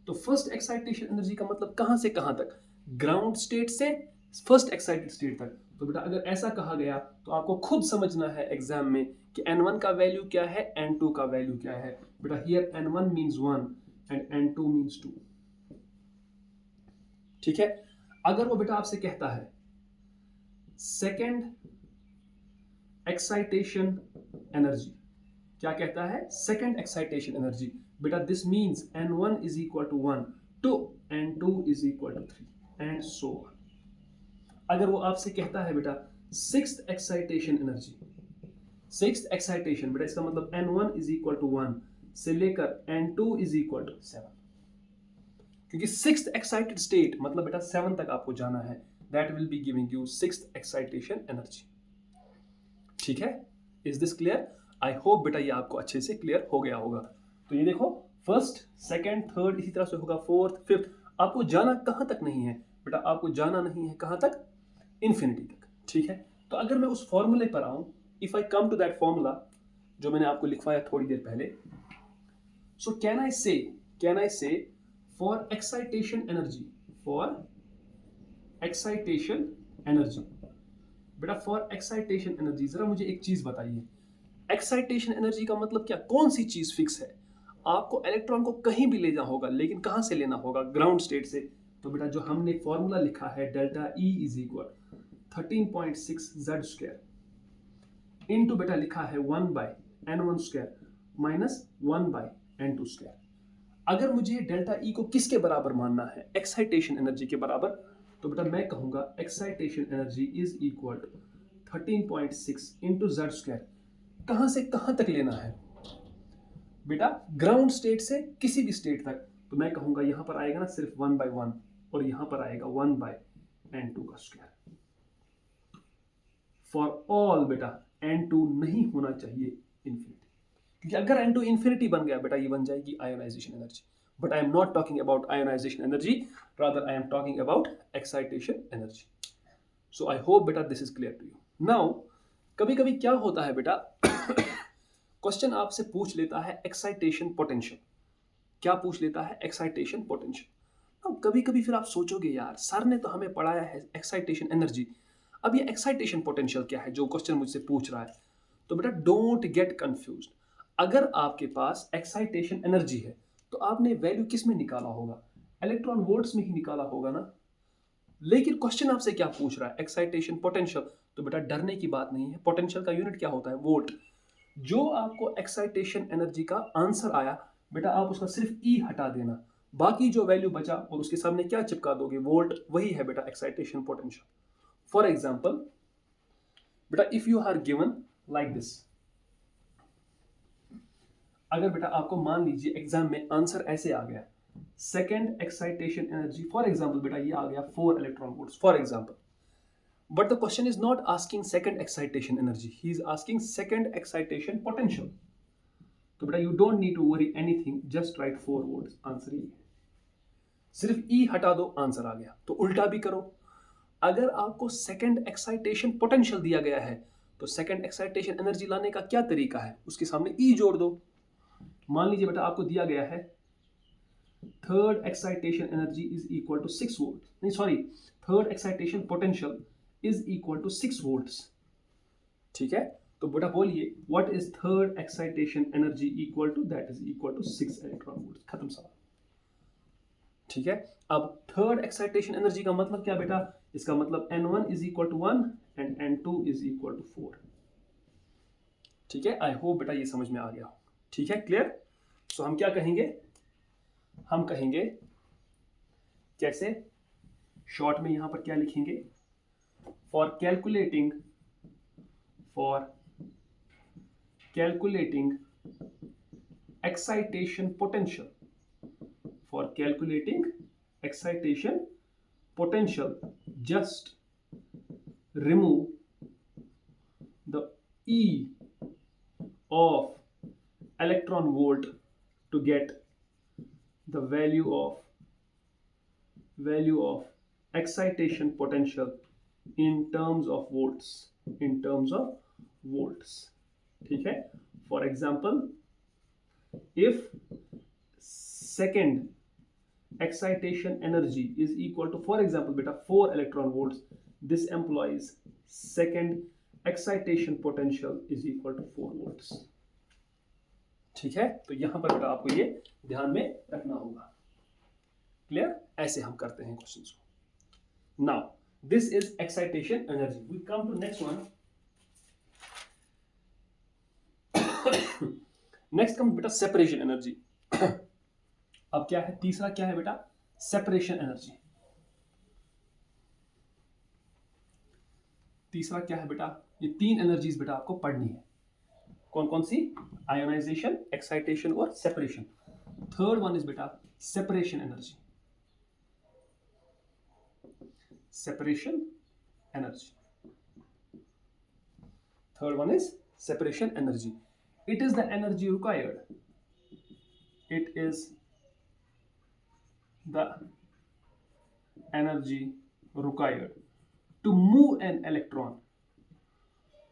तो फर्स्ट एक्साइटेशन एनर्जी का मतलब कहां से कहां तक? ग्राउंड स्टेट से फर्स्ट एक्साइटेड स्टेट तक। तो बेटा अगर ऐसा कहा गया तो आपको खुद समझना है एग्जाम में कि n1 का वैल्यू क्या है, n2 का वैल्यू क्या है। बेटा here n1 means 1 and n2 means 2। ठीक है, अगर वो बेटा आपसे कहता है सेकेंड एक्साइटेशन एनर्जी, क्या कहता है? सेकेंड एक्साइटेशन एनर्जी, बेटा this means n1 is equal to 1 to n2 is equal to 3 and so on. अगर वो आपसे कहता है बेटा sixth excitation energy, sixth excitation, बेटा इसका मतलब n1 इज इक्वल टू 1 से लेकर n2 इज इक्वल टू 7, क्योंकि सिक्स्थ एक्साइटेड स्टेट मतलब बेटा 7 तक आपको जाना है, that will be giving you sixth excitation energy. ठीक है, is this clear? I hope बेटा ये आपको अच्छे से क्लियर हो गया होगा। तो ये देखो फर्स्ट, सेकंड, थर्ड, इसी तरह से होगा फोर्थ, फिफ्थ। आपको जाना कहां तक नहीं है बेटा? आपको जाना नहीं है कहां तक? इन्फिनिटी तक। ठीक है, तो अगर मैं उस फॉर्मूले पर आऊं, if I come to that formula जो मैंने आपको लिखवाया थोड़ी देर पहले, सो कैन आई से for excitation energy, for excitation energy, बेटा फॉर एक्साइटेशन एनर्जी जरा मुझे एक चीज बताइए, एक्साइटेशन एनर्जी का मतलब क्या, कौन सी चीज फिक्स है? आपको इलेक्ट्रॉन को कहीं भी ले जाना होगा, लेकिन कहां से लेना होगा? ग्राउंड स्टेट से। तो बेटा जो हमने फॉर्मूला लिखा है delta E is equal 13.6 Z square into बेटा लिखा है 1 by n1 square minus 1 by n2 square. अगर मुझे डेल्टा ई को किसके बराबर मानना है? एक्साइटेशन एनर्जी के बराबर। तो बेटा मैं कहूंगा excitation energy is equal to 13.6 into Z square. कहां से कहां तक लेना है बेटा? ग्राउंड स्टेट से किसी भी स्टेट तक। तो मैं कहूंगा यहां पर आएगा ना सिर्फ 1 बाय 1 और यहां पर आएगा 1 बाय n2 का स्क्वायर। फॉर ऑल बेटा n2 नहीं होना चाहिए इन्फिनिटी, क्योंकि अगर n2 इन्फिनिटी बन गया बेटा ये बन जाएगी ionisation energy. But I am not talking about ionisation energy, rather I am talking about excitation energy. So I hope बेटा this is clear to you. Now कभी कभी क्या होता है बेटा, क्वेश्चन आपसे पूछ लेता है एक्साइटेशन पोटेंशियल। क्या पूछ लेता है? Excitation potential. अब कभी कभी फिर आप सोचोगे यार सर ने तो हमें पढ़ाया है एक्साइटेशन एनर्जी, अब ये एक्साइटेशन पोटेंशियल क्या है जो क्वेश्चन मुझसे पूछ रहा है? तो बेटा डोंट गेट कंफ्यूज्ड। अगर आपके पास एक्साइटेशन एनर्जी है तो आपने वैल्यू किस में निकाला होगा? इलेक्ट्रॉन वोल्ट्स में ही निकाला होगा ना। लेकिन क्वेश्चन आपसे क्या पूछ रहा है? Excitation potential. तो बेटा डरने की बात नहीं है, पोटेंशियल का यूनिट क्या होता है? वोल्ट। जो आपको एक्साइटेशन एनर्जी का आंसर आया बेटा आप उसका सिर्फ ई हटा देना, बाकी जो वैल्यू बचा और उसके सामने क्या चिपका दोगे? वोल्ट। वही है बेटा एक्साइटेशन पोटेंशियल। फॉर एग्जाम्पल बेटा if you are given like this, अगर बेटा आपको मान लीजिए एग्जाम में आंसर ऐसे आ गया, second excitation energy for example बेटा ये आ गया 4 electron volts for example, but the question is not asking second excitation energy, he is asking second excitation potential. तो बेटा you don't need to worry anything, just write 4 volts, answer ये है। सिर्फ ई हटा दो, आंसर आ गया। तो उल्टा भी करो, अगर आपको सेकंड एक्साइटेशन पोटेंशियल दिया गया है तो सेकंड एक्साइटेशन एनर्जी लाने का क्या तरीका है? उसके सामने ई जोड़ दो। मान लीजिए बेटा आपको दिया गया है third excitation energy is equal to 6 volt, नहीं sorry, third excitation potential is equal to 6 volts. ठीक है, तो बेटा बोलिए what is third excitation energy equal to? That is equal to 6 electron volts. खत्म सवाल। ठीक है, अब थर्ड एक्साइटेशन एनर्जी का मतलब क्या बेटा? इसका मतलब n1 is equal to 1 and n2 is equal to 4। ठीक है, आई होप बेटा ये समझ में आ गया हो। ठीक है, क्लियर? सो हम क्या कहेंगे? हम कहेंगे कैसे? शॉर्ट में यहां पर क्या लिखेंगे? For calculating excitation potential, for calculating excitation potential, just remove the E of electron volt to get the value of excitation potential in terms of volts, in terms of volts। ठीक है, for example if second excitation energy is equal to for example बेटा 4 electron volts, this implies second excitation potential is equal to 4 volts. ठीक है, तो यहां पर बेटा आपको ये ध्यान में रखना होगा। क्लियर? ऐसे हम करते हैं क्वेश्चंस को। Now this is excitation energy, we come to next one। next comes बेटा separation energy। अब क्या है? तीसरा क्या है बेटा? separation energy। तीसरा क्या है बेटा? ये 3 एनर्जीज बेटा आपको पढ़नी है। कौन कौन सी? आयोनाइजेशन, एक्साइटेशन और सेपरेशन। थर्ड वन इज बेटा separation energy. separation energy, third one is separation energy। it is the energy required, it is the energy required to move an electron,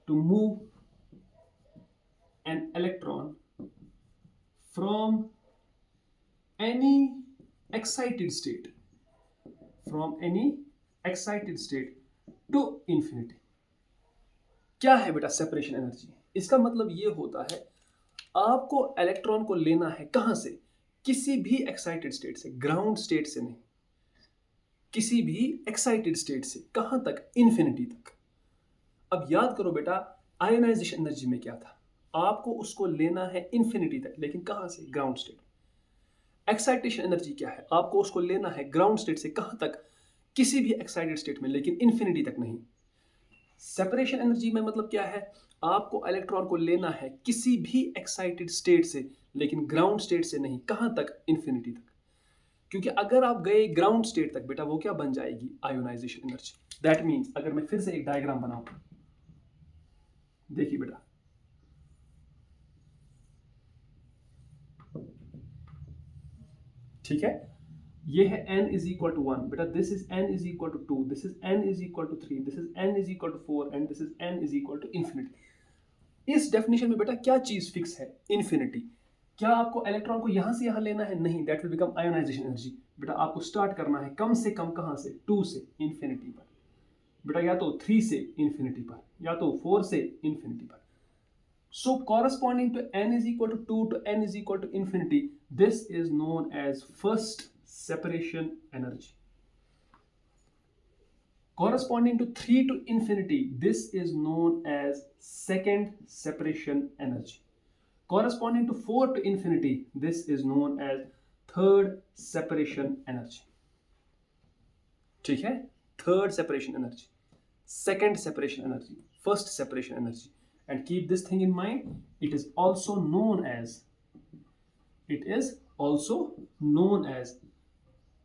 to move an electron from any excited state, from any excited state to infinity। क्या है बेटा सेपरेशन एनर्जी? इसका मतलब ये होता है आपको इलेक्ट्रॉन को लेना है कहां से, किसी भी एक्साइटेड स्टेट से, ग्राउंड स्टेट से नहीं, किसी भी एक्साइटेड स्टेट से, कहां तक, इन्फिनिटी तक। अब याद करो बेटा, आयोनाइजेशन एनर्जी में क्या था, आपको उसको लेना है इन्फिनिटी तक, लेकिन कहां से, ग्राउंड स्टेट। एक्साइटेशन एनर्जी क्या है, आपको उसको लेना है ग्राउंड स्टेट से कहां तक, किसी भी एक्साइटेड स्टेट में, लेकिन इन्फिनिटी तक नहीं। सेपरेशन एनर्जी में मतलब क्या है, आपको इलेक्ट्रॉन को लेना है किसी भी एक्साइटेड स्टेट से, लेकिन ग्राउंड स्टेट से नहीं, कहां तक, इन्फिनिटी तक। क्योंकि अगर आप गए ग्राउंड स्टेट तक बेटा, वो क्या बन जाएगी, आयोनाइजेशन एनर्जी। दैट मीन्स अगर मैं फिर से एक डायग्राम बनाऊं, देखिए बेटा, ठीक है, ये है n इज इक्वल टू 1 बेटा, this is n is equal to 2, this is n is equal to 3, this is n is equal to 4 and this is n is equal to infinity. इस डेफिनेशन में बेटा क्या चीज फिक्स है, इन्फिनिटी। क्या आपको इलेक्ट्रॉन को यहां से यहां लेना है, नहीं, that will become ionization energy. बेटा आपको स्टार्ट करना है कम से कम कहां से, 2 से इंफिनिटी पर, बेटा या तो 3 से इंफिनिटी पर, या तो 4 से इंफिनिटी पर। So corresponding to n is equal to 2 to n is equal to infinity, this is known as first separation energy. Corresponding to 3 to infinity, this is known as second separation energy. Corresponding to 4 to infinity, this is known as third separation energy. ठीक है, third separation energy, second separation energy, first separation energy. And keep this thing in mind, it is also known as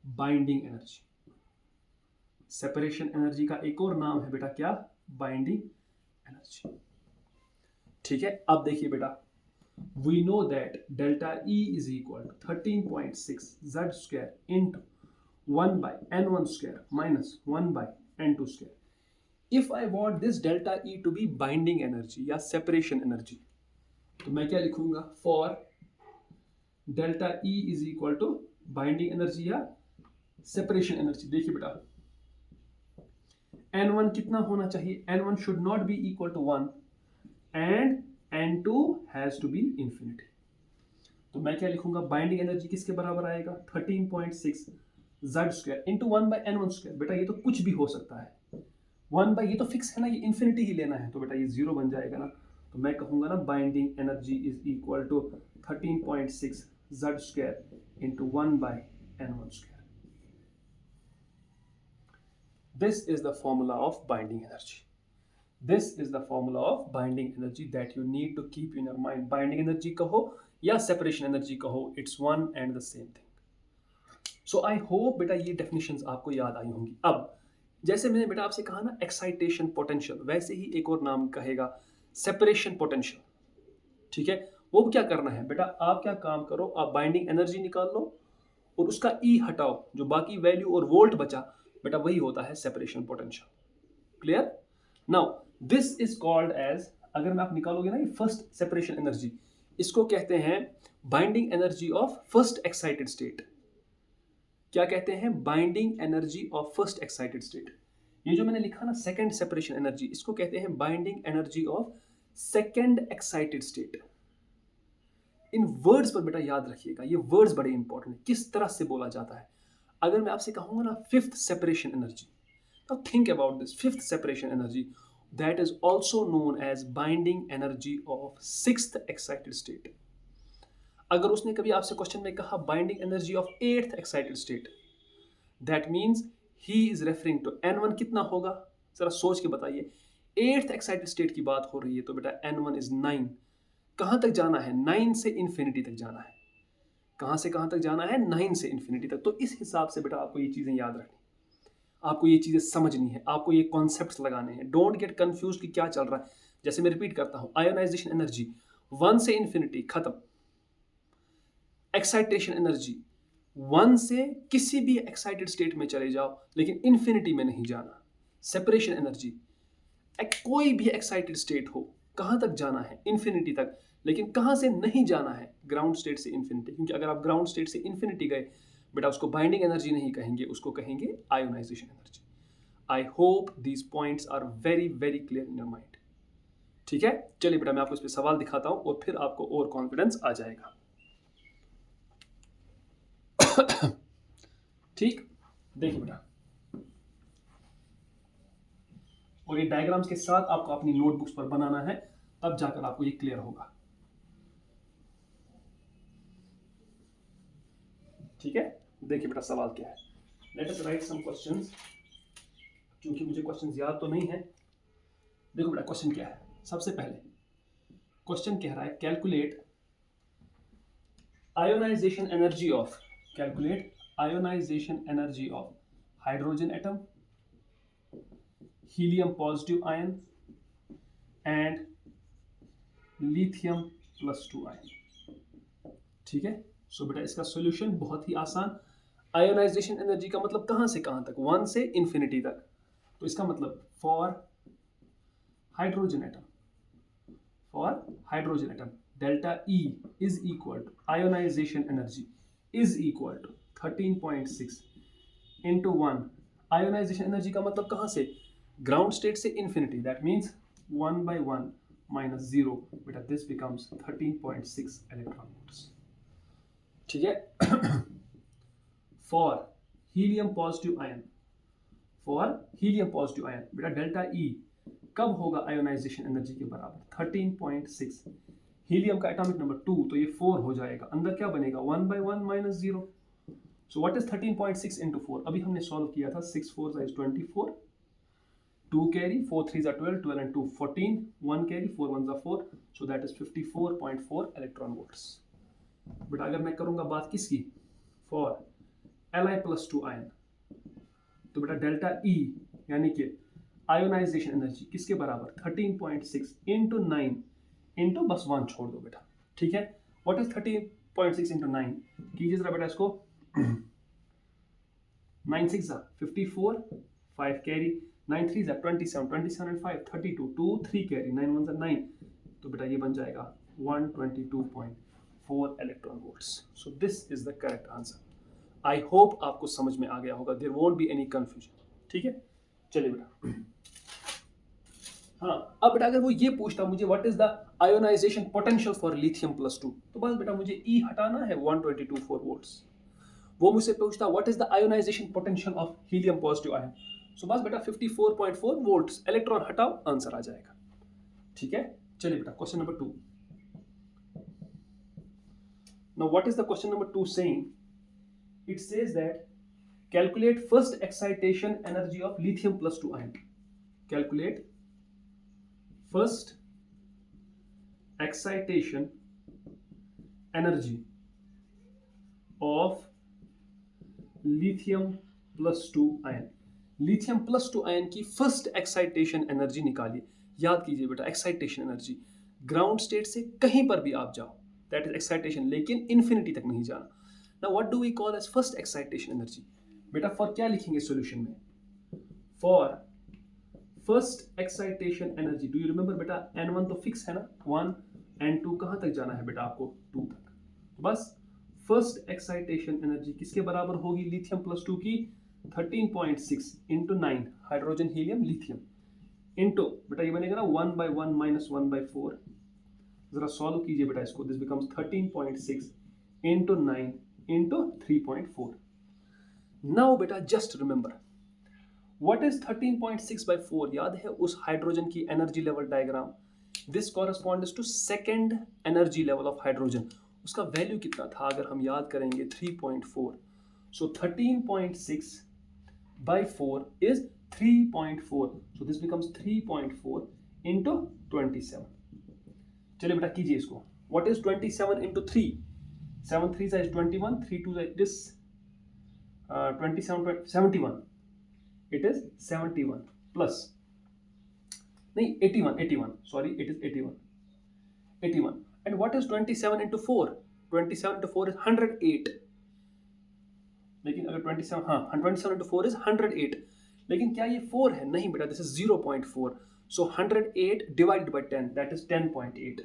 binding energy. Separation energy का एक और नाम है बेटा क्या, बाइंडिंग एनर्जी। ठीक है, अब देखिए बेटा, we know that delta E is equal to 13.6 Z square into 1 by n1 square minus 1 by n2 square. If I want this delta E to be binding energy या separation energy, तो मैं क्या लिखूंगा, for delta E is equal to binding energy या separation energy। देखिए बेटा, n1 कितना होना चाहिए, n1 should not be equal to 1 and n2 has to be infinity। तो मैं क्या लिखूंगा, बाइंडिंग एनर्जी किसके बराबर आएगा, 13.6 Z square into 1 by n1 square. बेटा ये तो कुछ भी हो सकता है, 1 by ये तो फिक्स है ना, ये इन्फिनिटी ही लेना है, तो बेटा ये 0 बन जाएगा ना। तो मैं कहूंगा ना, binding energy is equal to 13.6 Z square into 1 by n1 square. This is the formula of binding energy. This is the formula of binding energy that you need to keep in your mind. Binding energy कहो या सेपरेशन एनर्जी कहो, it's one and the same thing. So I hope बेटा ये डेफिनेशंस आपको याद आई होंगी। अब जैसे मैंने बेटा आपसे कहा ना एक्साइटेशन पोटेंशियल, वैसे ही एक और नाम कहेगा सेपरेशन पोटेंशियल। ठीक है, वो क्या करना है बेटा, आप क्या काम करो, आप बाइंडिंग एनर्जी निकाल लो और उसका E हटाओ, जो बाकी वैल्यू और वोल्ट बचा बेटा वही होता है separation potential. Clear. Now this is called as, अगर मैं आप निकालोगे ना ये फर्स्ट सेपरेशन एनर्जी, इसको कहते हैं binding energy of first excited state. क्या कहते हैं, binding energy of first excited state. ये जो मैंने लिखा ना सेकंड सेपरेशन एनर्जी, इसको कहते हैं binding energy of second excited state. In words पर बेटा याद रखिएगा, ये वर्ड्स बड़े इंपॉर्टेंट है, किस तरह से बोला जाता है। अगर मैं आपसे कहूंगा ना fifth separation energy, now think about this fifth separation energy, that is also known as binding energy of sixth excited state. अगर उसने कभी आपसे क्वेश्चन में कहा binding energy of eighth excited state, that means he is referring to n1 कितना होगा, जरा सोच के बताइए। एट्थ एक्साइटेड स्टेट की बात हो रही है, तो बेटा n1 इज 9। कहां तक जाना है, 9 से इंफिनिटी तक जाना है। कहां से कहां तक जाना है, 9 से इंफिनिटी तक। तो इस हिसाब से बेटा आपको ये चीजें याद रखनी, आपको ये चीजें समझनी है, आपको ये कॉन्सेप्ट्स लगाने हैं। डोंट गेट कंफ्यूज कि क्या चल रहा है। जैसे मैं रिपीट करता हूं, आयोनाइजेशन एनर्जी 1 से इंफिनिटी खत्म, एक्साइटेशन एनर्जी 1 से किसी भी एक्साइटेड स्टेट में चले जाओ, लेकिन इंफिनिटी में नहीं जाना। सेपरेशन एनर्जी, कोई भी एक्साइटेड स्टेट हो, कहां तक जाना है, इंफिनिटी तक, लेकिन कहां से नहीं जाना है, ग्राउंड स्टेट से इंफिनिटी। क्योंकि अगर आप ग्राउंड स्टेट से इंफिनिटी गए बेटा, उसको बाइंडिंग एनर्जी नहीं कहेंगे, उसको कहेंगे ionization energy. I hope these points are very very clear in your mind. ठीक है, चलिए बेटा मैं आपको इस पे सवाल दिखाता हूं और फिर आपको और कॉन्फिडेंस आ जाएगा। ठीक, देखिए बेटा, और ये डायग्राम्स के साथ आपको अपनी नोटबुक्स पर बनाना है, तब जाकर आपको ये क्लियर होगा। ठीक है, देखिए बेटा सवाल क्या है। Let us write some questions, क्योंकि मुझे क्वेश्चंस याद तो नहीं है। देखो बेटा क्वेश्चन क्या है। सबसे पहले क्वेश्चन कह रहा है calculate ionization energy of, calculate ionization energy of hydrogen atom, helium positive ion and lithium +2 ion. ठीक है, सो बेटा इसका सॉल्यूशन बहुत ही आसान। आयोनाइजेशन एनर्जी का मतलब कहां से कहां तक, 1 से इंफिनिटी तक। तो इसका मतलब फॉर hydrogen atom delta E is equal to ionization energy is equal to 13.6 into 1। Ionization energy का मतलब कहां से, ग्राउंड स्टेट से इंफिनिटी, दैट मीन्स 1/1 minus 0, बेटा दिस बिकम्स 13.6 इलेक्ट्रॉन वोल्ट्स। ठीक है, फॉर हीलियम पॉजिटिव आयन, बेटा डेल्टा E कब होगा आयोनाइजेशन एनर्जी के बराबर, 13.6। हीलियम का एटॉमिक नंबर 2, तो ये 4 हो जाएगा, अंदर क्या बनेगा 1/1 minus 0। So what is 13.6 into 4, अभी हमने सॉल्व किया था, 6 4 is 24, 2 carry, 4 3 12, 12 and 2 14, 1 carry, 4 1 4, so that is 54.4 electron volts. But अगर मैं करूंगा बात किसकी, फॉर Li+2 आयन, तो बेटा डेल्टा E यानी कि आयोनाइजेशन एनर्जी किसके बराबर, 13.6 इंटू 9 इंटू बस 1 छोड़ दो बेटा। ठीक है, व्हाट इज 13.6 इंटू 9, कीजिए जरा बेटा इसको। 9 6 54, 5 कैरी, 9 3 27, 27 and 5 32, 2 3 कैरी, 9 1 9, तो बेटा ये बन जाएगा 122.4 electron volts. So this is the correct answer. I hope आपको समझ में आ गया होगा, there won't be any confusion. ठीक है, चलिए बेटा। हाँ, अब बेटा अगर वो ये पूछता मुझे what is the ionisation potential for lithium +2, तो बस बेटा मुझे E हटाना है 122.4 वोल्ट्स। वो मुझसे पूछता what is the ionisation potential of helium positive ion, so बस बेटा 54.4 वोल्ट्स, इलेक्ट्रॉन हटाओ, आंसर आ जाएगा। ठीक है, चलिए बेटा question number 2। Now what is the question number 2 saying, it says that calculate first excitation energy of lithium +2 ion, calculate first excitation energy of lithium +2 ion। Lithium +2 ion की फर्स्ट एक्साइटेशन एनर्जी निकालिए। याद कीजिए बेटा, एक्साइटेशन एनर्जी ग्राउंड स्टेट से कहीं पर भी आप जाओ, दैट इज एक्साइटेशन, लेकिन इंफिनिटी तक नहीं जाना। Now what do we call as first excitation energy? बेटा फॉर क्या लिखेंगे सॉल्यूशन में, for first excitation energy, do you remember बेटा N1 तो फिक्स है ना, 1 N2 कहां तक जाना है बेटा आपको, 2 तक। बस फर्स्ट एक्साइटेशन एनर्जी किसके बराबर होगी, लिथियम +2 की 13.6 into 9 hydrogen helium lithium into बेटा ये बनेगा ना 1/1 minus 1/4। जरा सॉल्व कीजिए बेटा इसको, this becomes 13.6 into 9 into 3.4। Now बेटा just remember what is 13.6/4, याद है उस हाइड्रोजन की energy level diagram, this corresponds to second energy level of hydrogen. उसका वैल्यू कितना था अगर हम याद करेंगे, 3.4। So 13.6/4 is 3.4, so this becomes 3.4 into 27। चलिए बेटा कीजिए इसको, what is 27 into 3, 7 3 is 21, 3 2 is 27, 71, it is 71 plus, नहीं 81, sorry it is 81, and what is 27 into 4, 27 into 4 is 108, लेकिन अगर 27, हाँ 27 into 4 is 108, लेकिन क्या ये 4 है, नहीं बेटा this is 0.4, so 108 divided by 10, that is 10.8,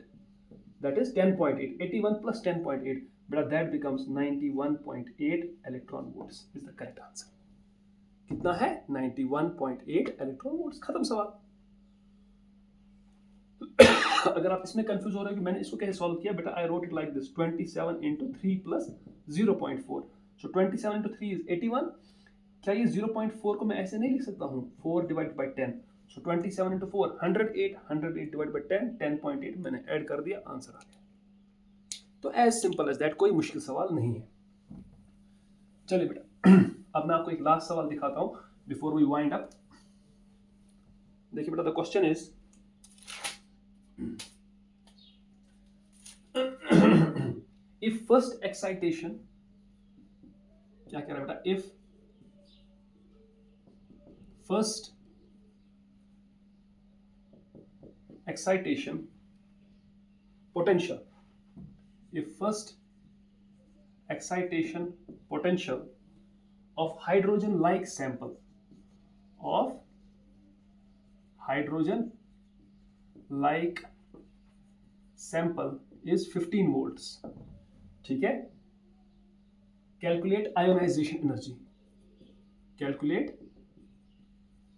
81 plus 10.8, बेटा that becomes 91.8 electron volts is the correct answer। कितना है, 91.8 electron volts, खत्म सवाल। अगर आप इसमें कंफ्यूज हो रहे हो कि मैंने इसको कैसे सॉल्व किया, बेटा I wrote it like this 27 into 3 plus 0.4. So 27 into 3 is 81. क्या ये 0.4 को मैं ऐसे नहीं लिख सकता हूँ 4 divide by 10. So 27 into 4 108, 108 divide by 10 10.8 मैंने ऐड कर दिया, आंसर आ गया. तो एज सिंपल एज दैट, कोई मुश्किल सवाल नहीं है. चलिए बेटा अब मैं आपको एक लास्ट सवाल दिखाता हूँ बिफोर वी वाइंड अप. देखिए बेटा, the question is if first excitation, क्या कह रहा है बेटा, if first excitation potential, if first excitation potential of hydrogen like sample of hydrogen like sample is 15 volts. ठीक है, calculate ionization energy, calculate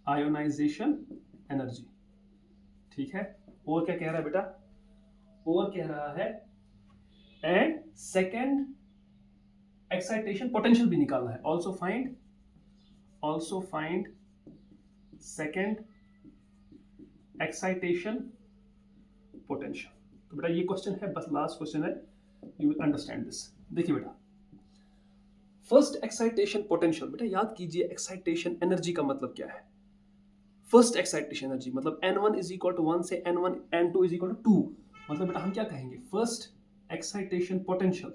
ionization energy. ठीक है, और क्या कह रहा है बेटा, और कह रहा है एंड सेकेंड एक्साइटेशन पोटेंशियल भी निकालना है. Also find second excitation potential. तो बेटा ये क्वेश्चन है, बस लास्ट क्वेश्चन है, यू विल अंडरस्टैंड दिस. देखिए बेटा, फर्स्ट एक्साइटेशन पोटेंशियल, बेटा याद कीजिए एक्साइटेशन एनर्जी का मतलब क्या है. फर्स्ट एक्साइटेशन एनर्जी मतलब N1 इज इक्वल टू 1 से N1 N2 is equal to 2. मतलब बेटा हम क्या कहेंगे, फर्स्ट एक्साइटेशन पोटेंशियल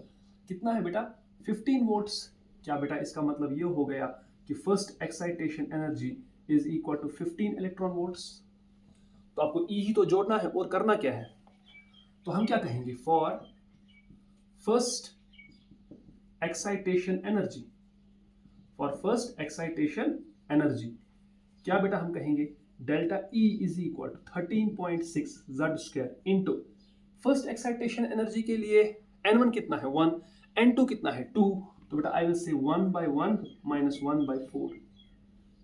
कितना है बेटा, 15 वोल्ट्स. क्या बेटा इसका मतलब ये हो गया कि first excitation energy is equal to 15 electron volts. तो आपको ई ही तो जोड़ना है और करना क्या है, तो हम क्या कहेंगे, for first excitation energy, for first excitation energy क्या बेटा हम कहेंगे, delta E is equal to 13.6 Z square into first excitation energy के लिए N1 कितना है 1, N2 कितना है 2. तो बेटा आई विल से 1/1 माइनस 1/4.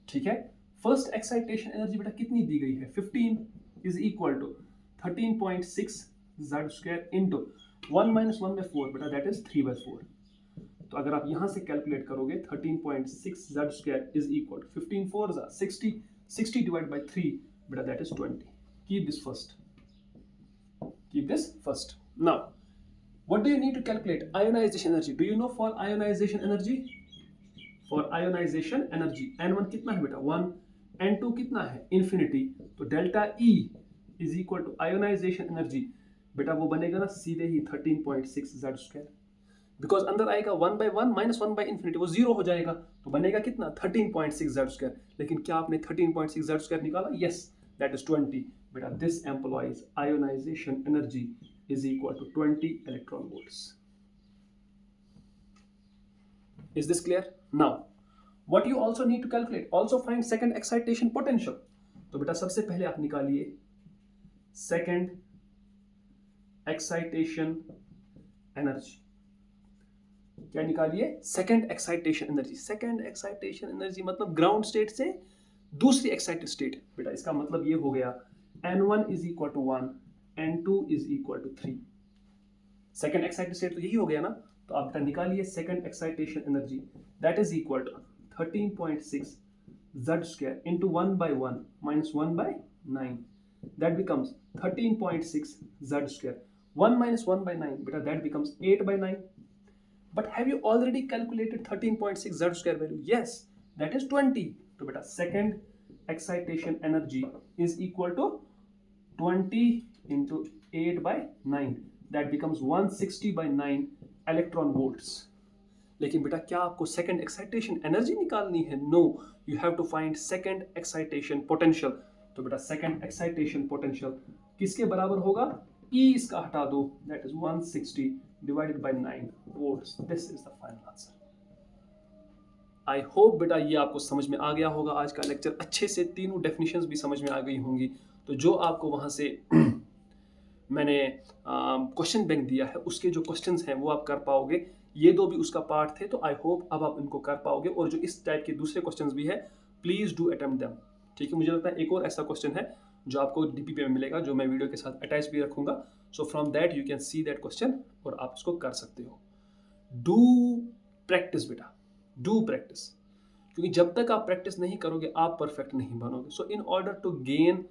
ठीक है, फर्स्ट एक्साइटेशन एनर्जी बेटा कितनी दी गई है 15 is equal to 13.6 Z square into 1 minus 1/4 बेटा दैट इज 3/4. तो अगर आप यहां से कैलकुलेट करोगे 13.6 Z square is equal to 15 4 60, 60 divide by 3 बेटा that is 20. Keep this first, keep this first. Now what do you need to calculate, ionization energy. Do you know for ionization energy, for ionization energy N1 कितना है बेटा 1, N2 कितना है infinity. तो delta E is equal to ionization energy बेटा वो बनेगा ना सीधे ही 13.6 Z स्क्वायर, बिकॉज अंदर आएगा 1/1 माइनस 1/infinity, वो जीरो हो जाएगा, तो बनेगा कितना 13.6 Z स्क्वायर. लेकिन क्या आपने 13.6 Z स्क्वायर निकाला, यस दैट इज 20. बेटा this implies ionization energy is equal to 20 electron volts. Is this clear? Now, what you also need to calculate, also find second excitation potential. तो बेटा सबसे पहले आप निकालिए second excitation energy. क्या निकालिए, second excitation energy. second excitation energy मतलब ground state से दूसरी excited state. बेटा इसका मतलब ये हो गया N1 is equal to 1, N2 is equal to 3. Second excited state तो यही हो गया ना. तो आप बेटा निकालिए second excitation energy that is equal to 13.6 Z square into 1/1 minus 1/9 that becomes 13.6 Z square. 1 minus 1/9 बेटा that becomes 8/9. But have you already calculated 13.6 Z square value, yes that is 20. तो बेटा second excitation energy is equal to 20 into 8/9 that becomes 160/9 electron volts. लेकिन बेटा क्या आपको सेकेंड एक्साइटेशन एनर्जी निकालनी है, no, you have to find second excitation potential. तो बेटा सेकेंड एक्साइटेशन पोटेंशियल किसके बराबर होगा, E इसका हटा दो, that is 160 divided by 9 volts. This is the final answer. I hope बेटा ये आपको समझ में आ गया होगा. आज का लेक्चर अच्छे से तीनों डेफिनेशंस भी समझ में आ गई होंगी. तो जो आपको वहाँ से मैंने क्वेश्चन बैंक दिया है उसके जो क्वेश्चंस हैं वो आप कर पाओगे. ये दो भी उसका पार्ट थे, तो आई होप अब आप इनको कर पाओगे. और जो इस टाइप के दूसरे क्वेश्चंस भी है प्लीज़ डू अटेम्प्ट देम. ठीक है, मुझे लगता है एक और ऐसा क्वेश्चन है जो आपको DPP में मिलेगा, जो मैं वीडियो के साथ अटैच भी रखूंगा. So from that you can see that question और आप इसको कर सकते हो. डू प्रैक्टिस बेटा, डू प्रैक्टिस, क्योंकि जब तक आप प्रैक्टिस नहीं करोगे आप परफेक्ट नहीं बनोगे. So in order to gain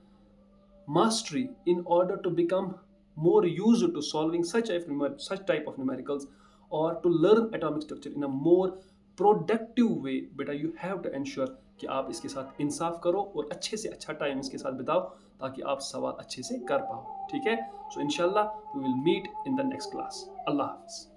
mastery, in order to become more used to solving such type of numericals, or to learn atomic structure in a more productive way, बेटा you have to ensure कि आप इसके साथ इंसाफ करो और अच्छे से अच्छा टाइम इसके साथ बिताओ ताकि आप सवाल अच्छे से कर पाओ. ठीक है. सो इंशाल्लाह we will meet in the next class. Allah Hafiz.